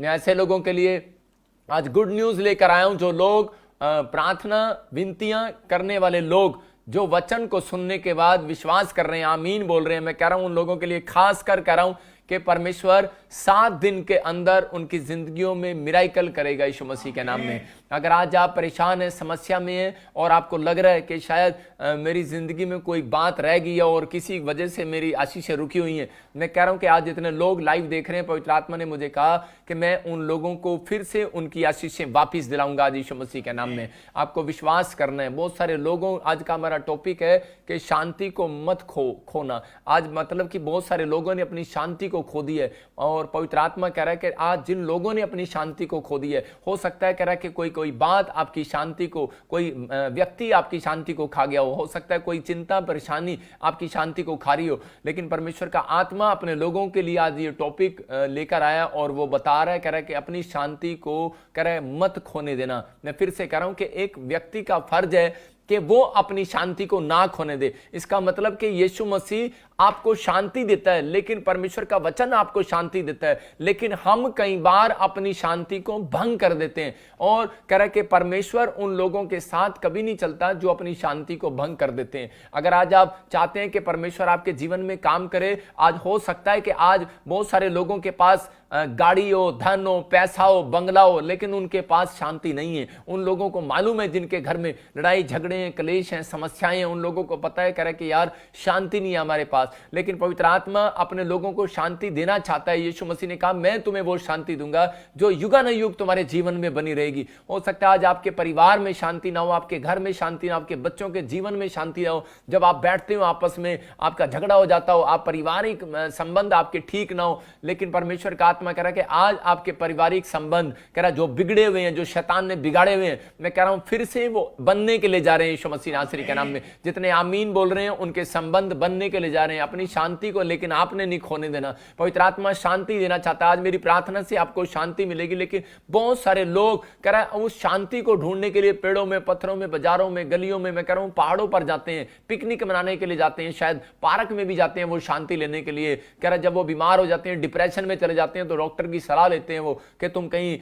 मैं ऐसे लोगों के लिए आज गुड न्यूज लेकर आया हूं, जो लोग प्रार्थना विनतियां करने वाले लोग, जो वचन को सुनने के बाद विश्वास कर रहे हैं, आमीन बोल रहे हैं। मैं कह रहा हूं उन लोगों के लिए खास कर कह रहा हूं कि परमेश्वर 7 दिन के अंदर उनकी जिंदगियों में मिराइकल करेगा यीशु मसीह के नाम में। अगर आज आप परेशान हैं, समस्या में हैं और आपको लग रहा है कि शायद मेरी जिंदगी में कोई बात रह गई है और किसी वजह से मेरी आशीषें रुकी हुई हैं, मैं कह रहा हूं कि आज जितने लोग लाइव देख रहे हैं, पवित्र आत्मा ने मुझे कहा कि मैं उन लोगों को फिर से उनकी आशीषें वापिस दिलाऊंगा आज यीशु मसीह के नाम में। आपको विश्वास करना है। बहुत सारे लोगों, आज का हमारा टॉपिक है कि शांति को मत खोना। आज मतलब कि बहुत सारे लोगों ने अपनी शांति को खो दी है और पवित्र आत्मा कह रहा है कि आज जिन लोगों ने अपनी शांति को खो दी है, हो सकता है कह रहा है कि कोई बात आपकी शांति को, कोई व्यक्ति आपकी शांति को खा गया हो सकता है कोई चिंता परेशानी आपकी शांति को खा रही हो, लेकिन परमेश्वर का आत्मा अपने लोगों के लिए आज ये टॉपिक लेकर आया और वो बता रहा है, कह रहा है कि अपनी शांति को कह रहा है मत खोने देना। मैं फिर से कह रहा हूं कि एक व्यक्ति का फर्ज है कि वो अपनी शांति को ना खोने दे। इसका मतलब कि यीशु मसीह आपको शांति देता है, लेकिन परमेश्वर का वचन आपको शांति देता है, लेकिन हम कई बार अपनी शांति को भंग कर देते हैं और कह रहा है कि परमेश्वर उन लोगों के साथ कभी नहीं चलता जो अपनी शांति को भंग कर देते हैं। अगर आज आप चाहते हैं कि परमेश्वर आपके जीवन में काम करे, आज हो सकता है कि आज बहुत सारे लोगों के पास गाड़ी हो, धन हो, पैसा हो, बंगला हो, लेकिन उनके पास शांति नहीं है। उन लोगों को मालूम है जिनके घर में लड़ाई झगड़े हैं, क्लेश हैं, समस्याएं हैं, उन लोगों को पता है कह रहा है कि यार शांति नहीं है हमारे पास, लेकिन पवित्र आत्मा अपने लोगों को शांति देना चाहता है। यीशु मसीह ने कहा मैं तुम्हें वो शांति दूंगा जो युगानुयुग तुम्हारे जीवन में बनी रहेगी। हो सकता है आज आपके परिवार में शांति ना हो, आपके घर में शांति ना हो, आपके बच्चों के जीवन में शांति ना हो, जब आप बैठते हो आपस में आपका झगड़ा हो जाता हो, आप पारिवारिक संबंध आपके ठीक ना हो, लेकिन परमेश्वर का आत्मा कह रहा है कि आज आपके पारिवारिक संबंध कह रहा जो बिगड़े हुए हैं, जो शैतान ने बिगाड़े हुए हैं, मैं कह रहा हूं फिर से वो बनने के लिए जा रहे हैं यीशु मसीह नासरी के नाम में। जितने आमीन बोल रहे हैं उनके संबंध बनने के लिए जा रहे हैं अपनी शांति को, लेकिन आपने नहीं खोने देना। पवित्र आत्मा शांति देना चाहता है। आज मेरी प्रार्थना से आपको शांति मिलेगी, लेकिन बहुत सारे लोग कह रहा है उस शांति को ढूंढने के लिए पेड़ों में, पत्थरों में, बाजारों में, गलियों में, मैं कह रहा हूं पहाड़ों पर जाते हैं, पिकनिक मनाने के लिए जाते हैं, शायद पार्क में भी जाते हैं वो शांति लेने के लिए। कह रहा जब वो बीमार हो जाते हैं, डिप्रेशन में चले जाते हैं, तो डॉक्टर की सलाह लेते हैं वो कि तुम कहीं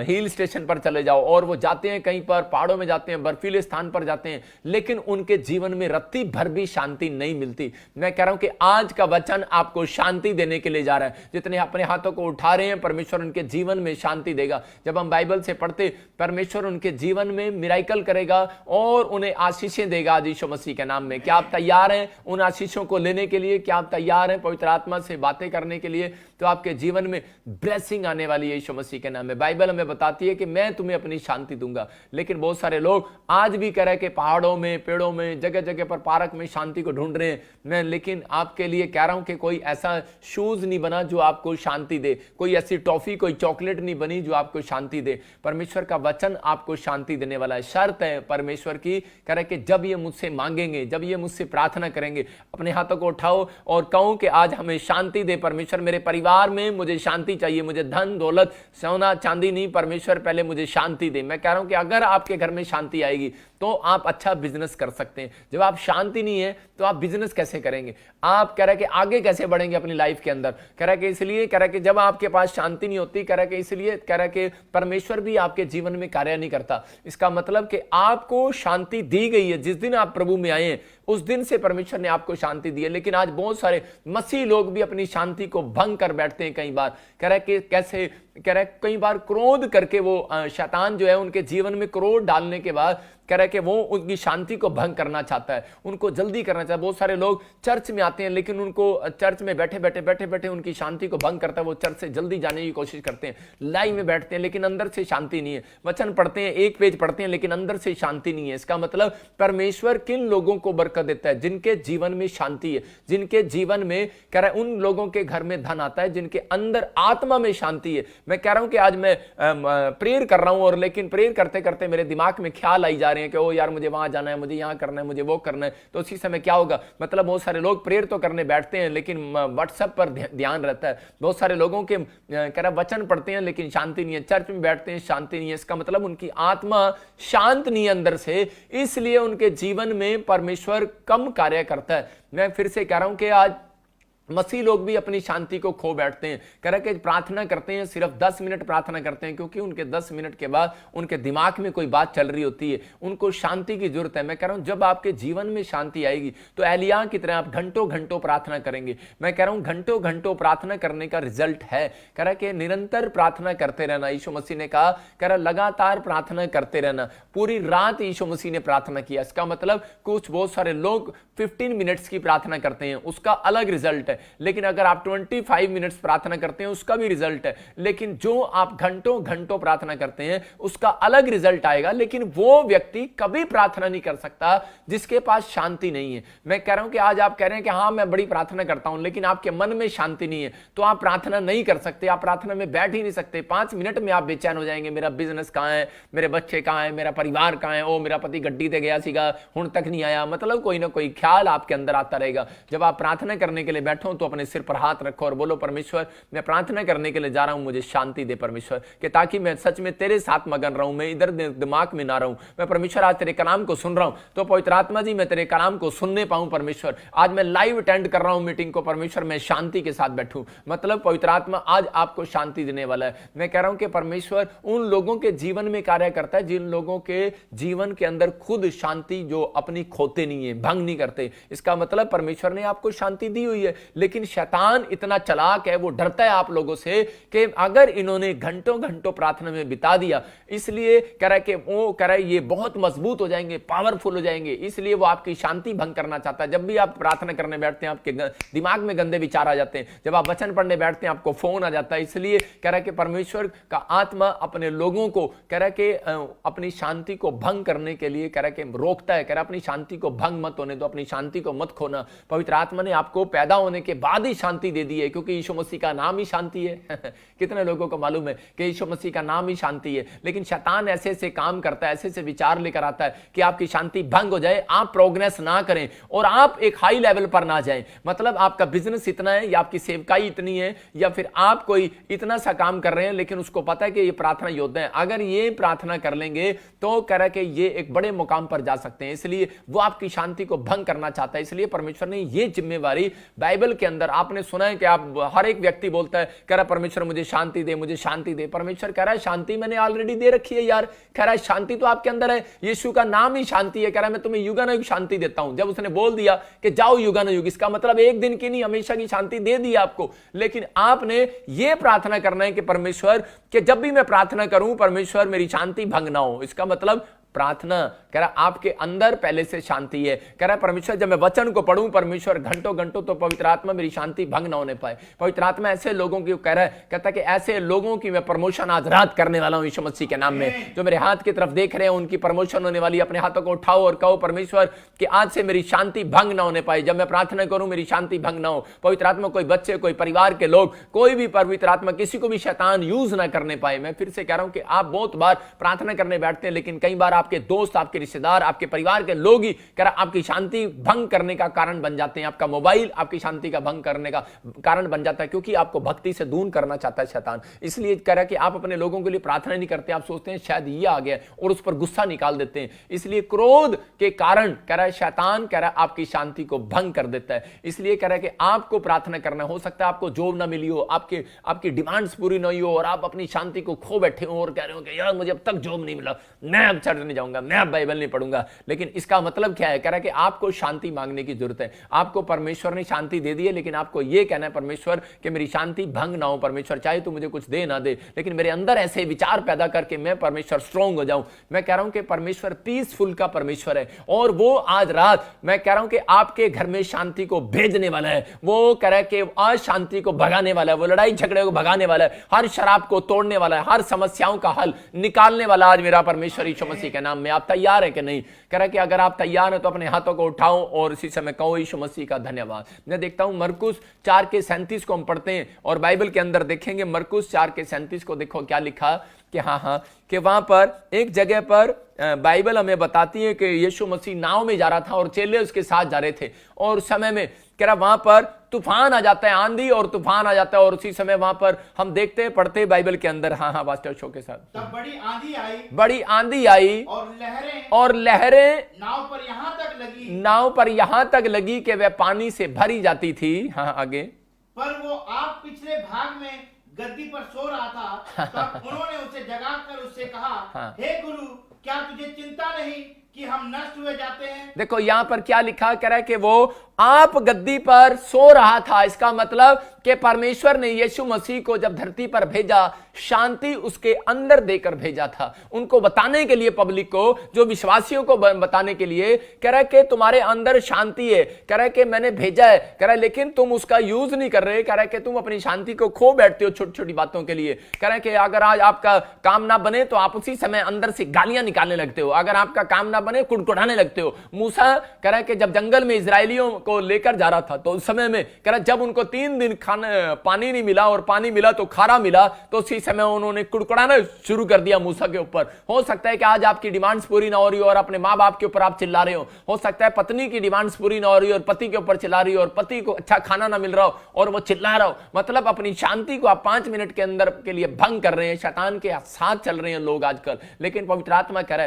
हिल स्टेशन पर चले जाओ, और वो जाते हैं कहीं पर पहाड़ों में जाते हैं, बर्फीले स्थान पर जाते हैं, लेकिन उनके जीवन में रत्ती भर भी शांति नहीं मिलती। मैं कह रहा हूं कि आज का वचन आपको शांति देने के लिए जा रहा है। जितने अपने हाथों को उठा रहे हैं, परमेश्वर उनके जीवन में शांति देगा। जब हम बाइबल से पढ़ते, परमेश्वर उनके जीवन में मिराइकल करेगा और उन्हें आशीषें देगा आज यीशु मसीह के नाम में। क्या आप तैयार हैं उन आशीषों को लेने के लिए? क्या आप तैयार हैं पवित्र आत्मा से बातें करने के लिए? तो आपके जीवन में ब्लेसिंग आने वाली है यीशु मसीह के नाम में। बाइबल हमें बताती है कि मैं तुम्हें अपनी शांति दूंगा, लेकिन बहुत सारे लोग आज भी कह रहे हैं कि पहाड़ों में, पेड़ों में, जगह जगह पर पार्क में शांति को ढूंढ रहे हैं। मैं लेकिन आपके लिए कह रहा हूं कि कोई ऐसा शूज नहीं बना जो आपको शांति दे, कोई ऐसी टॉफी, कोई चॉकलेट नहीं बनी जो आपको शांति दे। परमेश्वर का वचन आपको शांति देने वाला है। शर्त है परमेश्वर की, कह रहे कि जब ये मुझसे मांगेंगे, जब ये मुझसे प्रार्थना करेंगे, अपने हाथों को उठाओ और कहो कि आज हमें शांति दे परमेश्वर। मेरे परिवार में मुझे शांति चाहिए, मुझे धन दौलत सोना चांदी नहीं, परमेश्वर पहले मुझे शांति दे। मैं कह रहा हूं कि अगर आपके घर में शांति आएगी तो आप अच्छा बिजनेस कर सकते हैं। जब आप शांति नहीं है तो आप बिजनेस कैसे करेंगे? आप कह रहे कि आगे कैसे बढ़ेंगे अपनी लाइफ के अंदर? कह रहा कि इसलिए, कह रहा कि जब आपके पास शांति नहीं होती, कह रहा कि इसलिए, कह रहा कि परमेश्वर भी आपके जीवन में कार्य नहीं करता। इसका मतलब कि आपको शांति दी गई है। जिस दिन आप प्रभु में आए हैं उस दिन से परमेश्वर ने आपको शांति दी है, लेकिन आज बहुत सारे मसीह लोग भी अपनी शांति को भंग कर बैठते हैं। कई बार कह रहा है कि कैसे, कह रहा है कई बार क्रोध करके वो शैतान जो है उनके जीवन में क्रोध डालने के बाद कह रहा है कि वो उनकी शांति को भंग करना चाहता है, उनको जल्दी करना चाहता है। बहुत सारे लोग चर्च में आते हैं, लेकिन उनको चर्च में बैठे बैठे उनकी शांति को भंग करता है। वो चर्च से जल्दी जाने की कोशिश करते हैं, लाइन में बैठते हैं, लेकिन अंदर से शांति नहीं है। वचन पढ़ते हैं, एक पेज पढ़ते हैं, लेकिन अंदर से शांति नहीं है। इसका मतलब परमेश्वर किन लोगों को बरकत देता है? जिनके जीवन में शांति है, जिनके जीवन में कह रहा है उन लोगों के घर में धन आता है, जिनके अंदर आत्मा में शांति है। मैं कह रहा हूं कि आज मैं प्रेयर कर रहा हूं, और लेकिन प्रेयर करते करते मेरे दिमाग में ख्याल आई जा रहे हैं कि ओ यार मुझे वहां जाना है, मुझे यहां करना है, मुझे वो करना है। तो उसी समय क्या होगा? मतलब बहुत सारे लोग प्रेयर तो करने बैठते हैं, लेकिन व्हाट्सएप पर ध्यान रहता है। बहुत सारे लोगों के कह रहा वचन पढ़ते हैं, लेकिन शांति नहीं है। चर्च में बैठते हैं, शांति नहीं है। इसका मतलब उनकी आत्मा शांत नहीं है अंदर से, इसलिए उनके जीवन में परमेश्वर कम कार्य करता है। मैं फिर से कह रहा हूं कि आज मसीह लोग भी अपनी शांति को खो बैठते हैं। कह रहे कि प्रार्थना करते हैं, सिर्फ 10 मिनट प्रार्थना करते हैं, क्योंकि उनके 10 मिनट के बाद उनके दिमाग में कोई बात चल रही होती है, उनको शांति की जरूरत है। मैं कह रहा हूं जब आपके जीवन में शांति आएगी तो एलिय्याह की तरह आप घंटों घंटों प्रार्थना करेंगे। मैं कह रहा हूं घंटों घंटों प्रार्थना करने का रिजल्ट है। कह रहा कि निरंतर प्रार्थना करते रहना। यीशु मसीह ने कहा, कह रहा लगातार प्रार्थना करते रहना। पूरी रात यीशु मसीह ने प्रार्थना किया। इसका मतलब कुछ बहुत सारे लोग 15 मिनट्स की प्रार्थना करते हैं, उसका अलग रिजल्ट है। लेकिन अगर आप 25 मिनट्स प्रार्थना करते हैं, उसका भी रिजल्ट है। लेकिन जो आप घंटों घंटों प्रार्थना करते हैं, उसका अलग रिजल्ट आएगा। लेकिन वो व्यक्ति कभी प्रार्थना नहीं कर सकता जिसके पास शांति नहीं है। मैं कह रहा हूं कि आज आप कह रहे हैं कि हाँ मैं बड़ी प्रार्थना करता हूं, लेकिन आपके मन में शांति नहीं है, तो आप प्रार्थना नहीं कर सकते, आप प्रार्थना में बैठ ही नहीं सकते। 5 मिनट में आप बेचैन हो जाएंगे, मेरा बिजनेस कहां है, मेरे बच्चे कहां है, मेरा परिवार कहां है, ओ मेरा पति गड्डी ते गया सीगा हुण तक नहीं आया। मतलब कोई ना कोई ख्याल आपके अंदर आता रहेगा। जब आप प्रार्थना करने के लिए बैठो तो अपने सिर पर हाथ रखो और बोलो, परमेश्वर मैं प्रार्थना करने के लिए जा रहा हूं, मुझे शांति दे परमेश्वर, कि ताकि मैं सच में तेरे साथ मगन रहूं, मैं इधर दिमाग में ना रहूं। मैं परमेश्वर आज तेरे कलाम को सुन रहा हूं, तो पवित्र आत्मा जी मैं तेरे कलाम को सुनने पाऊं परमेश्वर। आज मैं लाइव अटेंड कर रहा हूं मीटिंग को परमेश्वर, मैं शांति के साथ बैठूं। मतलब पवित्र आत्मा आज आपको शांति देने वाला है। मैं कह रहा हूं कि परमेश्वर उन लोगों के जीवन में कार्य करता है जिन लोगों के जीवन के अंदर खुद शांति जो अपनी खोते नहीं है, भंग नहीं करते। इसका मतलब परमेश्वर ने आपको शांति दी हुई है, लेकिन शैतान इतना चालाक है, वो डरता है आप लोगों से कि अगर इन्होंने घंटों घंटों प्रार्थना में बिता दिया, इसलिए कह रहा है कि वो कह रहा है ये बहुत मजबूत हो जाएंगे, पावरफुल हो जाएंगे, इसलिए वो आपकी शांति भंग करना चाहता है। जब भी आप प्रार्थना करने बैठते हैं आपके दिमाग में गंदे विचार आ जाते हैं, जब आप वचन पढ़ने बैठते हैं आपको फोन आ जाता है। इसलिए कह रहा है कि परमेश्वर का आत्मा अपने लोगों को कह रहा है कि अपनी शांति को भंग करने के लिए कह रहा है कि रोकता है। कह रहा है अपनी शांति को भंग मत होने दो, अपनी शांति को मत खोना। पवित्र आत्मा ने आपको पैदा होने के बाद ही शांति दे दी है, क्योंकि यीशु मसीह का नाम ही शांति है। कितने लोगों को मालूम है कि यीशु मसीह का नाम ही शांति है। लेकिन शैतान ऐसे ऐसे काम करता है, ऐसे ऐसे विचार लेकर आता है कि आपकी शांति भंग हो जाए, आप प्रोग्रेस ना करें और आप एक हाई लेवल पर ना जाएं। मतलब आपका बिजनेस इतना है या आपकी सेवकाई इतनी है या फिर आप कोई इतना सा काम कर रहे हैं, लेकिन उसको पता है कि ये प्रार्थना योद्धा है, अगर ये प्रार्थना कर लेंगे तो कह रहा है कि ये एक बड़े मुकाम पर जा सकते हैं। इसलिए वो आपकी शांति को भंग करना चाहता है। इसलिए परमेश्वर ने ये जिम्मेवारी बाइबल के अंदर, आपने सुना है कि आप हर एक व्यक्ति बोलता है, कह रहा परमेश्वर मुझे शांति दे, मुझे शांति दे। परमेश्वर कह रहा है शांति मैंने ऑलरेडी दे रखी है यार। कह रहा है शांति तो आपके अंदर है, यीशु का नाम ही शांति है। कह रहा है मैं तुम्हें युगानुयुग शांति देता हूं। जब उसने बोल दिया कि जाओ युगानुयुग, इसका मतलब एक दिन की नहीं, हमेशा की शांति दे दी आपको। लेकिन आपने ये प्रार्थना करना है कि परमेश्वर कि जब भी मैं प्रार्थना करूं परमेश्वर मेरी शांति भंग ना हो। इसका मतलब प्रार्थना कह रहा आपके अंदर पहले से शांति है। कह रहा परमेश्वर जब मैं वचन को पढ़ूं परमेश्वर घंटों घंटों, तो पवित्र आत्मा मेरी शांति भंग ना होने पाए। पवित्र आत्मा ऐसे लोगों की कह रहा है, कहता है कि ऐसे लोगों की मैं प्रमोशन आज रात करने वाला हूं यीशु मसीह के नाम में। जो मेरे हाथ की तरफ देख रहे हैं उनकी प्रमोशन होने वाली। अपने हाथों को उठाओ और कहो परमेश्वर कि आज से मेरी शांति भंग ना होने पाए। जब मैं प्रार्थना करूं मेरी शांति भंग ना हो। पवित्र आत्मा कोई बच्चे, कोई परिवार के लोग, कोई भी पवित्र आत्मा किसी को भी शैतान यूज ना करने पाए। मैं फिर से कह रहा हूं कि आप बहुत बार प्रार्थना करने बैठते हैं, लेकिन कई बार आपके दोस्त, आपके रिश्तेदार, आपके परिवार के लोग ही कह रहा आपकी शांति भंग करने का कारण बन जाते हैं। आपका मोबाइल आपकी शांति का भंग करने का कारण बन जाता है, क्योंकि आपको भक्ति से दूर करना चाहता है शैतान। इसलिए कह रहा है कि आप अपने लोगों के लिए प्रार्थना नहीं करते, आप सोचते हैं शायद ये आ गया और उस पर गुस्सा निकाल देते हैं। इसलिए क्रोध के कारण कह रहा है शैतान कह रहा है आपकी शांति को भंग कर देता है। इसलिए कह रहा है कि आपको प्रार्थना करना, हो सकता है आपको जॉब ना मिली हो, आपकी डिमांड्स पूरी नहीं हो और आप अपनी शांति को खो बैठे हो और कह रहे हो कि यार मुझे अब तक जॉब नहीं मिला, मैं अब चर्च नहीं जाऊंगा, मैं अब बाइबल नहीं पढ़ूंगा। लेकिन इसका मतलब क्या है? कह रहा है कि आपको शांति मांगने की जरूरत है। आपको परमेश्वर ने शांति दे दी है, लेकिन आपको यह कहना है परमेश्वर कि मेरी शांति भंग ना हो। परमेश्वर चाहे तो मुझे कुछ दे ना दे, लेकिन मेरे अंदर ऐसे विचार पैदा करके मैं परमेश्वर स्ट्रांग हो जाऊं। मैं कह रहा हूं कि परमेश्वर पीसफुल का परमेश्वर है और वो आज रात मैं कह रहा हूं कि आपके घर में शांति को भेजने वाला है। वो कह रहा है कि आज शांति को भगाने वाला है, वो लड़ाई झगड़े को भगाने वाला है, हर शराब को तोड़ने वाला है, हर समस्याओं का हल निकालने वाला आज मेरा परमेश्वर यीशु मसीह के नाम में। आप तैयार है कि नहीं? कह रहा है कि अगर आप तैयार हैं तो अपने हाथों को उठाओ और इसी समय कहो यीशु मसीह का धन्यवाद। मैं देखता हूं मरकुस 4:37 को हम पढ़ते हैं और बाइबल के अंदर देखेंगे मरकुस 4:37 को। देखो क्या लिखा कि हाँ कि वहां पर एक जगह पर बाइबल हमें बताती है कि यीशु मसीह नाव में जा रहा था और चेले उसके साथ जा रहे थे और उस समय में कह रहा वहां पर तूफान आ जाता है, आंधी और तूफान आ जाता है और उसी समय वहां पर हम देखते हैं पढ़ते हैं बाइबल के अंदर। हाँ पास्टर शो के साथ तब बड़ी आंधी आई और लहरें नाव पर यहां तक लगी कि वह पानी से भरी जाती थी। हाँ आगे पर वो आप पिछले भाग में गद्दी पर सो रहा था। तब उन्होंने उसे जगाकर उससे कहा, हे गुरु, क्या तुझे चिंता नहीं कि हम नष्ट हुए जाते हैं? देखो यहां पर क्या लिखा कह रहा है कि वो आप गद्दी पर सो रहा था। इसका मतलब कि परमेश्वर ने यीशु मसीह को जब धरती पर भेजा, शांति उसके अंदर देकर भेजा था, उनको बताने के लिए, पब्लिक को, जो विश्वासियों को बताने के लिए। कह रहा है कि तुम्हारे अंदर शांति है, कह रहा है कि मैंने भेजा है, कह रहा है लेकिन तुम उसका यूज नहीं कर रहे। कह रहा है कि तुम अपनी शांति को खो बैठते हो छोटी छोटी बातों के लिए। कह रहा है कि अगर आज आपका काम ना बने तो आप उसी समय अंदर से गालियां निकालने लगते हो, अगर आपका काम ना बने कुड़कुड़ाने लगते हो। मूसा कह रहा है कि जब जंगल में इजरायलियों को लेकर जा रहा था तो उस समय में कह रहा है जब उनको 3 दिन पानी नहीं मिला और पानी मिला तो खारा मिला, तो उसी समय उन्होंने कुड़कुड़ाना शुरू कर दिया मूसा के ऊपर। हो सकता है कि आज आपकी डिमांड्स पूरी ना हो रही हो और अपने माँ बाप के ऊपर आप चिल्ला रहे हो सकता है पत्नी की डिमांड्स पूरी ना हो रही हो और पति के ऊपर चिल्ला रही हो, और पति को अच्छा खाना ना मिल रहा हो और वो चिल्ला रहा हो। मतलब अपनी शांति को आप 5 मिनट के अंदर के लिए भंग कर रहे हैं। शैतान के साथ चल रहे हैं लोग आजकल। लेकिन पवित्र आत्मा कह रहा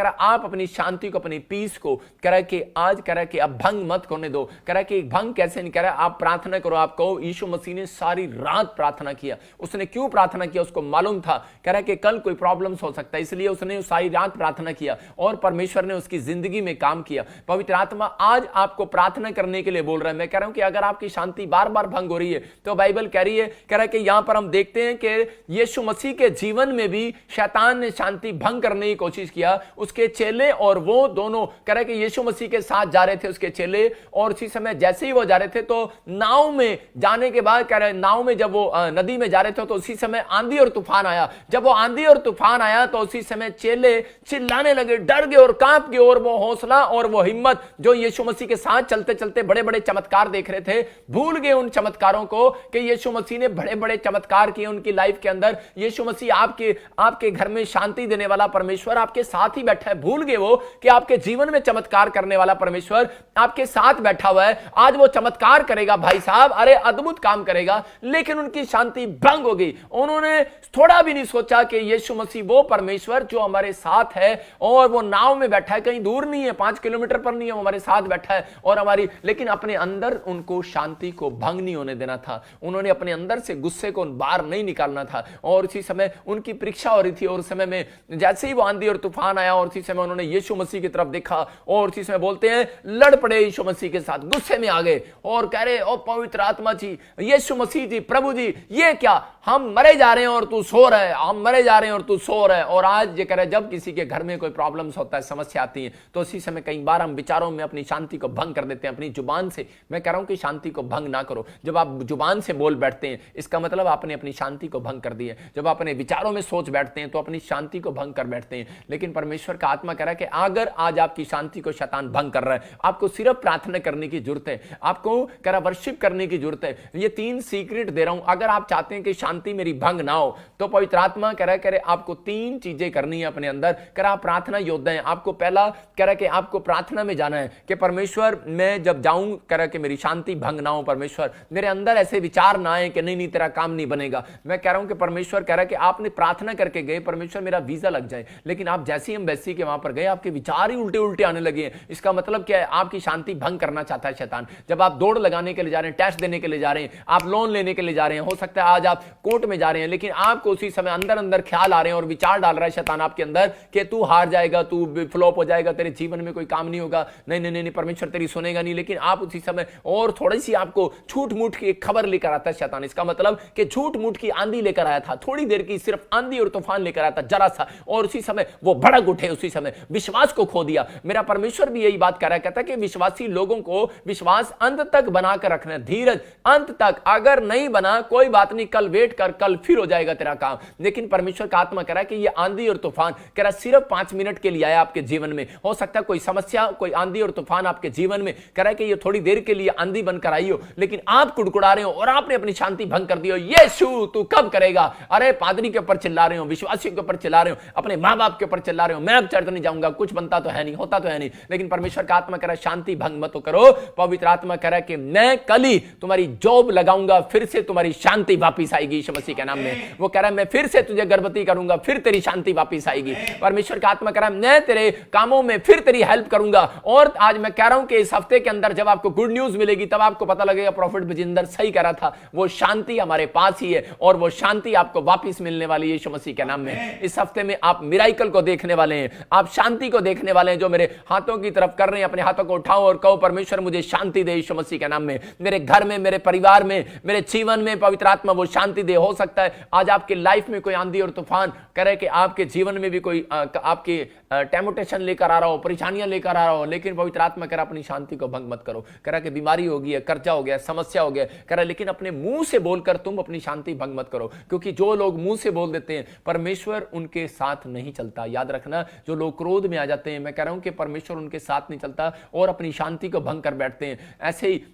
है आप अपनी शांति को, अपनी पीस को कह रहा है कि आज कह रहा है कि अब भंग मत होने दो। कह रहा है कि भंग कैसे नहीं, कह रहा है आप प्रार्थना करो। आपको यीशु मसीह ने सारी रात प्रार्थना किया। उसने क्यों प्रार्थना किया? उसको मालूम था कह रहा है कि कल कोई प्रॉब्लम्स हो सकता है, इसलिए उसने सारी रात प्रार्थना किया और परमेश्वर ने उसकी जिंदगी में काम किया। पवित्र आत्मा आज आपको प्रार्थना करने के लिए बोल रहा है। मैं कह रहा हूं कि अगर आपकी शांति बार बार भंग हो रही है तो बाइबल कह रही है, कह रहा है कि यहां पर हम देखते हैं कि यीशु मसीह के जीवन में भी शैतान ने शांति भंग करने की कोशिश किया। उसके चेले और वो दोनों कह रहा है कि यीशु मसीह के साथ जा रहे थे उसके चेले, और उसी समय जैसे ही वो जा रहे थे तो नाव में जाने के बाद कह रहे नाव में जब वो नदी में जा रहे थे तो उसी समय आंधी और तूफान आया। जब वो आंधी और तूफान आया तो उसी समय चेले चिल्लाने लगे, डर गए और कांप गए, और वो हौसला और वो हिम्मत जो यीशु मसीह के साथ चलते चलते बड़े बड़े चमत्कार देख रहे थे, भूल गए उन चमत्कारों को कि यीशु मसीह ने बड़े बड़े चमत्कार किए उनकी लाइफ के अंदर। यीशु मसीह आपके घर में शांति देने वाला परमेश्वर आपके साथ ही बैठा है। भूल गए वो कि आपके जीवन में चमत्कार करने वाला परमेश्वर आपके साथ बैठा हुआ है। आज वो चमत्कार करेगा भाई साहब, अरे अद्भुत काम करेगा। लेकिन उनकी शांति भंग हो गई। उन्होंने थोड़ा भी नहीं सोचा कि यीशु मसीह वो परमेश्वर जो हमारे साथ है और वो नाव में बैठा है, कहीं दूर नहीं है, 5 किलोमीटर पर नहीं है, वो हमारे साथ बैठा है और हमारी, लेकिन अपने अंदर उनको शांति को भंग नहीं होने देना था। उन्होंने अपने अंदर से गुस्से को बाहर नहीं निकालना था। और उसी समय उनकी परीक्षा हो रही थी, और उस समय में जैसे ही वो आंधी और तूफान आया और उसी समय उन्होंने यीशु मसीह की तरफ देखा और उसी समय बोलते हैं लड़ पड़े यीशु मसीह के साथ, गुस्से में आ गए और कह रहे ओ पवित्र आत्मा जी, यीशु मसीह जी, प्रभु जी, ये क्या, हम मरे जा रहे हैं और तू सो रहा है, हम मरे जा रहे हैं और तू सो रहा है। और आज ये कह रहे जब किसी के घर में कोई प्रॉब्लम्स होता है, समस्या आती है, तो उसी समय कई बार हम विचारों में अपनी शांति को भंग कर देते हैं अपनी जुबान से। मैं कह रहा हूं कि शांति को भंग ना करो। जब आप जुबान से बोल बैठते हैं इसका मतलब आपने अपनी शांति को भंग कर दी है। जब आप अपने विचारों में सोच बैठते हैं तो अपनी शांति को भंग कर बैठते हैं। लेकिन परमेश्वर का आत्मा कह रहा है कि अगर आज आपकी शांति को शैतान भंग कर रहा है, आपको सिर्फ प्रार्थना करने की जरूरत है, आपको कह रहा वर्शिप करने की जरूरत है। ये 3 सीक्रेट दे रहा हूं। अगर आप चाहते हैं कि शांति मेरी भंग ना हो तो पवित्र आत्मा कह रहा है आपको 3 चीजें करनी है अपने अंदर। कह रहा प्रार्थना योद्धा है। आपको पहला कह रहा है कि आपको प्रार्थना में जाना है कि परमेश्वर मैं जब जाऊं, कह रहा है कि मेरी शांति भंग ना हो, परमेश्वर मेरे अंदर ऐसे विचार ना आए कि नहीं तेरा काम नहीं बनेगा। मैं कह रहा हूं कि परमेश्वर कह रहा है कि आपने प्रार्थना करके गए परमेश्वर मेरा वीजा लग जाए, लेकिन आप जैसे ही एम्बेसी के वहां पर गए आपके विचार ही उल्टे उल्टे आने लगे हैं। इसका मतलब क्या है? आपकी शांति भंग करना चाहता है शैतान। जब आप दौड़ लगाने के लिए जा रहे हैं, टेस्ट देने के लिए जा रहे हैं, आप लोन लेने के लिए जा रहे हैं, हो सकता है आज आप कोर्ट में जा रहे हैं, लेकिन आपको उसी समय अंदर अंदर ख्याल आ रहे हैं और विचार डाल रहा है शैतान आपके अंदर कि तू हार जाएगा, तू फ्लॉप हो जाएगा, तेरे जीवन में कोई काम नहीं होगा, नहीं नहीं नहीं परमेश्वर तेरी सुनेगा नहीं। लेकिन आप उसी समय और थोड़ी सी आपको झूठ मूठ की एक खबर लेकर आता है शैतान। इसका मतलब कि झूठ मूठ की आंधी लेकर आया था, थोड़ी देर की सिर्फ आंधी और तूफान लेकर आया था जरा सा, और उसी समय वो भड़क उठे, उसी समय विश्वास को खो दिया। मेरा परमेश्वर भी यही बात कर रहा है, कहता है कि विश्वासी लोगों को विश्वास अंत तक बनाकर रखना, धीरज अंत तक। अगर नहीं बना कोई बात नहीं, कल वेट कर, कल फिर हो जाएगा तेरा काम। लेकिन परमेश्वर का आत्मा कह रहा है कि ये आंधी और तूफान कह रहा सिर्फ 5 मिनट के लिए आया आपके जीवन में। हो सकता है कोई समस्या, कोई आंधी और तूफान आपके जीवन में कह रहा है कि ये थोड़ी देर के लिए आंधी बनकर आई हो, लेकिन आप कुड़कुड़ा रहे हो और आपने अपनी शांति भंग कर दी हो। यीशु तू कब करेगा? अरे पादरी के ऊपर चिल्ला रहे हो, विश्वासियों के ऊपर चिल्ला रहे हो, अपने मां बाप के ऊपर चिल्ला रहे हो, मैं अब चर्च नहीं जाऊंगा, कुछ बनता तो है नहीं, होता तो है नहीं, लेकिन परमेश्वर का आत्मा कह रहा है शांति भंग मत करो। पवित्र आत्मा कह रहा है कि मैं कल ही तुम्हारी जॉब लगाऊंगा, फिर से तुम्हारी शांति वापस आएगी यीशु मसीह के नाम में। वो कह रहा है मैं फिर से तुझे गर्भवती करूंगा, फिर तेरी शांति वापस आएगी। परमेश्वर का आत्मा कह रहा है मैं तेरे कामों में फिर तेरी हेल्प करूंगा। और आज मैं कह रहा हूं कि इस हफ्ते के अंदर जब आपको गुड न्यूज मिलेगी तब आपको पता लगेगा प्रॉफिट बजिंदर सही कह रहा था, वो शांति हमारे पास ही है और वो शांति आपको वापस मिलने वाली है यीशु मसीह के नाम में। इस हफ्ते में आप मिराइकल को देखने वाले हैं, आप शांति को देखने वाले हैं। जो मेरे हाथों की तरफ कर रहे हैं, अपने हाथों को उठाओ और कहो परमेश्वर मुझे शांति दे यीशु मसीह के नाम में, मेरे घर में, मेरे परिवार में, मेरे जीवन में पवित्र आत्मा वो शांति दे। हो सकता है आज आपके लाइफ में कोई आंधी और तूफान करे कि आपके जीवन में भी कोई आपकी टेम्पटेशन लेकर आ रहा हो, परेशानियां लेकर आ रहा हो, लेकिन पवित्र आत्मा कह रहा अपनी शांति को भंग मत करो। कह रहा कि बीमारी हो गई है, कर्जा हो गया, समस्या हो गया, कह रहा लेकिन अपने मुंह से बोलकर तुम अपनी शांति भंग मत करो, क्योंकि जो लोग मुंह से बोल देते हैं परमेश्वर उनके साथ नहीं चलता। याद रखना, जो लोग क्रोध में आ जाते हैं, मैं कह रहा हूं कि परमेश्वर उनके साथ नहीं चलता और अपनी शांति को भंग कर बैठते हैं।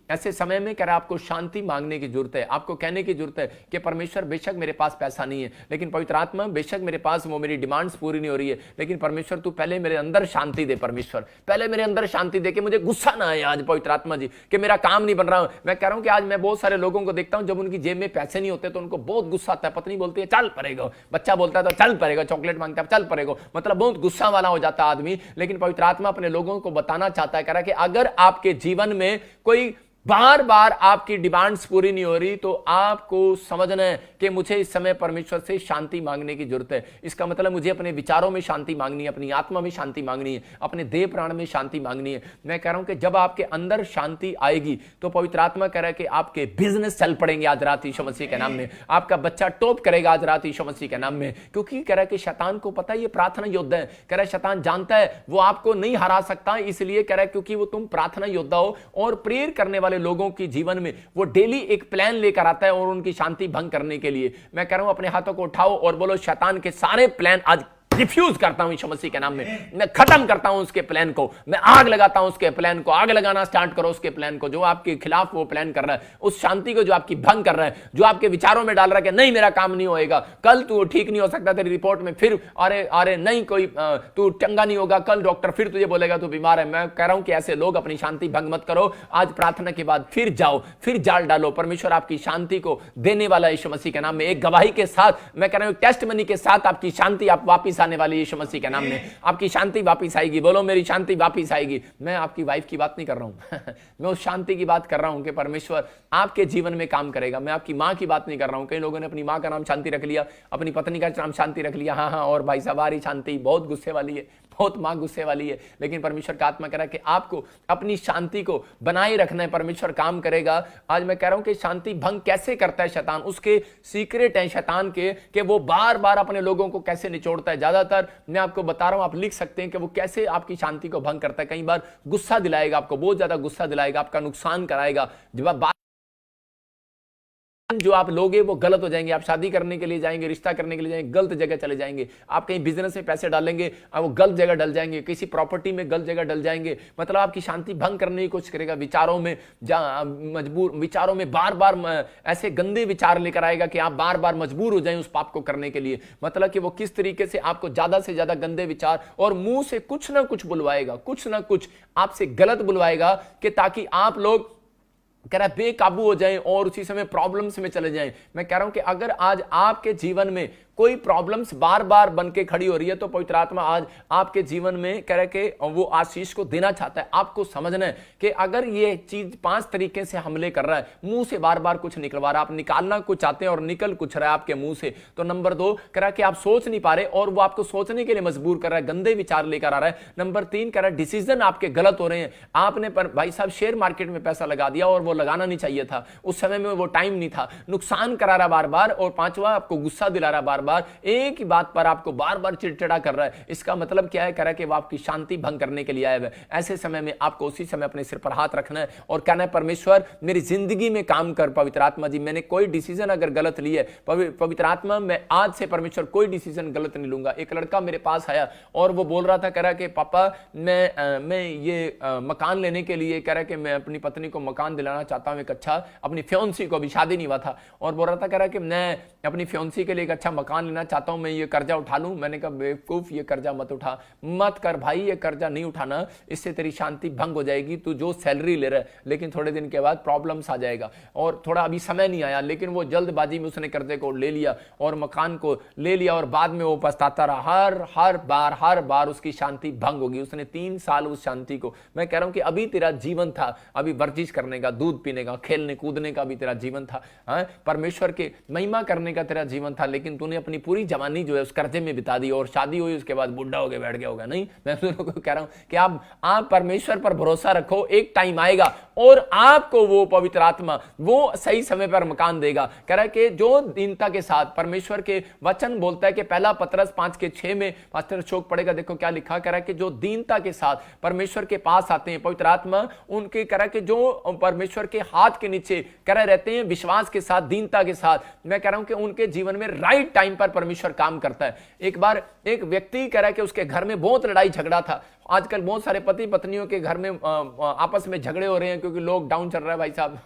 ऐसे समय में कह रहा आपको शांति मांगने की जरूरत है, आपको कहने की जरूरत है कि परमेश्वर बेशक मेरे पास पैसा नहीं है, लेकिन पवित्र आत्मा बेशक मेरे पास वो मेरी डिमांड्स पूरी नहीं हो रही है, लेकिन परमेश्वर तू पहले मेरे अंदर शांति दे, परमेश्वर पहले मेरे अंदर शांति दे कि मुझे गुस्सा ना आए आज पवित्र आत्मा जी कि मेरा काम नहीं बन रहा। मैं कह रहा हूं कि आज मैं बहुत सारे लोगों को देखता हूं जब उनकी जेब में पैसे नहीं होते तो उनको बहुत गुस्सा आता है। पत्नी बोलती है चल पड़ेगा, बच्चा बोलता है तो चल पड़ेगा, चॉकलेट मांगता है चल पड़ेगा, मतलब बहुत गुस्सा वाला हो जाता है आदमी। लेकिन पवित्र आत्मा अपने लोगों को बताना चाहता है, कह रहा है कि अगर आपके जीवन में कोई बार बार आपकी डिमांड्स पूरी नहीं हो रही तो आपको समझना है कि मुझे इस समय परमेश्वर से शांति मांगने की जरूरत है। इसका मतलब मुझे अपने विचारों में शांति मांगनी है, अपनी आत्मा में शांति मांगनी है, अपने देह प्राण में शांति मांगनी है। मैं कह रहा हूं कि जब आपके अंदर शांति आएगी तो पवित्र आत्मा कह रहा है कि आपके बिजनेस चल पड़ेंगे आज रात यीशु मसीह के नाम में, आपका बच्चा टॉप करेगा आज रात यीशु मसीह के नाम में, क्योंकि कह रहा है कि शैतान को पता है ये प्रार्थना योद्धा है। कह रहा है शैतान जानता है वो आपको नहीं हरा सकता, इसलिए कह रहा है क्योंकि वो तुम प्रार्थना योद्धा हो और प्रेयर करने वाले लोगों की जीवन में वो डेली एक प्लान लेकर आता है और उनकी शांति भंग करने के लिए। मैं कह रहा हूं अपने हाथों को उठाओ और बोलो शैतान के सारे प्लान आज रिफ्यूज करता हूं यीशु मसीह के नाम में, मैं खत्म करता हूं उसके प्लान को, मैं आग लगाता हूं उसके प्लान को। आग लगाना स्टार्ट करो उसके प्लान को जो आपके खिलाफ वो प्लान कर रहा है, उस शांति को जो आपकी भंग कर रहा है, जो आपके विचारों में डाल रहा है कि नहीं मेरा काम नहीं होएगा, कल तू ठीक नहीं हो सकता, तेरी रिपोर्ट में फिर अरे अरे नहीं कोई तू चंगा नहीं होगा, कल डॉक्टर फिर तुझे बोलेगा तू बीमार है। मैं कह रहा हूं कि ऐसे लोग अपनी शांति भंग मत करो। आज प्रार्थना के बाद फिर जाओ, फिर जाल डालो, परमेश्वर आपकी शांति को देने वाला यीशु मसीह के नाम में। एक गवाही के साथ, मैं कह रहा हूं टेस्टमनी के साथ आपकी शांति आप वापिस आने वाली यीशु मसीह के नाम में, आपकी शांति वापस आएगी। बोलो मेरी शांति वापस आएगी। मैं आपकी वाइफ की बात नहीं कर रहा हूं मैं उस शांति की बात कर रहा हूं कि परमेश्वर आपके जीवन में काम करेगा। मैं आपकी मां की बात नहीं कर रहा हूं। कई लोगों ने अपनी मां का नाम शांति रख लिया, अपनी पत्नी का नाम शांति रख लिया। हाँ और भाई साहब हमारी शांति बहुत गुस्से वाली है, बहुत मां गुस्से वाली है, लेकिन परमेश्वर का आत्मा कह रहा है कि आपको अपनी शांति को बनाए रखना है, परमेश्वर काम करेगा। आज मैं कह रहा हूं कि शांति भंग कैसे करता है शैतान, उसके सीक्रेट है शैतान के कि वो बार बार अपने लोगों को कैसे निचोड़ता है। ज्यादातर मैं आपको बता रहा हूं, आप लिख सकते हैं कि वो कैसे आपकी शांति को भंग करता है। कई बार गुस्सा दिलाएगा आपको, बहुत ज्यादा गुस्सा दिलाएगा, आपका नुकसान कराएगा। जब आप जो आप लोगे वो गलत हो जाएंगे। आप शादी करने के लिए जाएंगे, रिश्ता करने के लिए जाएंगे, गलत जगह चले जाएंगे। आप कहीं बिजनेस में पैसे डालेंगे और वो गलत जगह डल जाएंगे, किसी प्रॉपर्टी में गलत जगह डल जाएंगे। मतलब आपकी शांति भंग करने की कोशिश करेगा। विचारों में विचारों में बार बार ऐसे गंदे विचार लेकर आएगा कि आप बार बार मजबूर हो जाएं उस पाप को करने के लिए। मतलब कि वो किस तरीके से आपको ज्यादा से ज्यादा गंदे विचार और मुंह से कुछ ना कुछ बुलवाएगा, कुछ ना कुछ आपसे गलत बुलवाएगा कि ताकि आप लोग कह रहा है बेकाबू हो जाएं और उसी समय प्रॉब्लम्स में चले जाएं। मैं कह रहा हूं कि अगर आज आपके जीवन में कोई प्रॉब्लम्स बार बार बन के खड़ी हो रही है तो पवित्र आत्मा आज आपके जीवन में कह रहा है कि वो आशीष को देना चाहता है। आपको समझना है कि अगर ये चीज 5 तरीके से हमले कर रहा है, मुंह से बार बार कुछ निकलवा रहा है, आप निकालना कुछ चाहते हैं और निकल कुछ रहा है आपके मुंह से, तो नंबर 2 कह रहा है कि आप सोच नहीं पा रहे और वो आपको सोचने के लिए मजबूर कर रहा है, गंदे विचार लेकर आ रहा है। नंबर 3 कह रहा है डिसीजन आपके गलत हो रहे हैं। आपने पर भाई साहब शेयर मार्केट में पैसा लगा दिया और वो लगाना नहीं चाहिए था, उस समय में वो टाइम नहीं था, नुकसान करा रहा बार बार। और 5वां आपको गुस्सा दिला रहा बार बार, एक ही बात पर आपको बार बार चिड़चिड़ा कर रहा है। इसका मतलब क्या है? कह रहा है कि वो आपकी शांति भंग करने के लिए आया है। ऐसे समय में आपको उसी समय अपने सिर पर हाथ रखना है और कहना है परमेश्वर मेरी जिंदगी में काम कर। पवित्र आत्मा जी मैंने कोई डिसीजन अगर गलत ली है, पवित्र आत्मा मैं आज से परमेश्वर कोई डिसीजन गलत नहीं लूंगा। एक लड़का मेरे पास आया और वो बोल रहा था, कह रहा कि पापा मैं ये मकान लेने के लिए, कह रहा कि मैं अपनी पत्नी को मकान दिलाना चाहता हूं, एक अच्छा, अपनी फ्योंसी को, अभी शादी नहीं हुआ था, और बोल रहा था कह रहा कि मैं अपनी फ्योंसी के लिए एक अच्छा मकान मकान लेना चाहता हूं, मैं ये कर्जा उठा लूं। मैंने कहा बेवकूफ, ये कर्जा मत उठा, मत कर भाई, ये कर्जा नहीं उठाना, इससे तेरी शांति भंग हो जाएगी। तू जो सैलरी ले रहा है, लेकिन थोड़े दिन के बाद प्रॉब्लम्स आ जाएगा। और थोड़ा अभी समय नहीं आया, लेकिन वो जल्दबाजी में उसने कर्जे को ले लिया और मकान को ले लिया, और बाद में वो पछताता रहा। हर बार उसकी शांति भंग होगी। उसने 3 साल उस शांति को, मैं कह रहा हूं कि अभी तेरा जीवन था, अभी वर्जिश करने का, दूध पीने का, खेलने कूदने का भी तेरा जीवन था, परमेश्वर के महिमा करने का तेरा जीवन था, लेकिन तूने अपनी पूरी जवानी जो है उस कर्जे में बिता दी, और शादी हुई उसके बाद बुढ़ा हो गया, बैठ गया होगा। नहीं, मैं तुम लोगों को कह रहा हूं कि आप परमेश्वर पर भरोसा रखो, एक टाइम आएगा और आपको वो पवित्र आत्मा वो सही समय पर मकान देगा। कह रहा है कि जो दीनता के साथ, परमेश्वर के वचन बोलता है कि पहला पतरस 5:6 में पास्टर अशोक पढ़ेगा, देखो क्या लिखा। कह रहा है कि जो दीनता के साथ परमेश्वर के पास आते हैं, पवित्र आत्मा उनके, कह रहा है कि जो परमेश्वर के हाथ के नीचे कह रहे रहते हैं, विश्वास के साथ, दीनता के साथ, मैं कह रहा हूं कि उनके जीवन में राइट टाइम पर परमेश्वर काम करता है। एक बार एक व्यक्ति कह रहा है कि उसके घर में बहुत लड़ाई झगड़ा था। आजकल बहुत सारे पति पत्नियों के घर में आपस में झगड़े हो रहे हैं, क्योंकि लॉकडाउन चल रहा है भाई साहब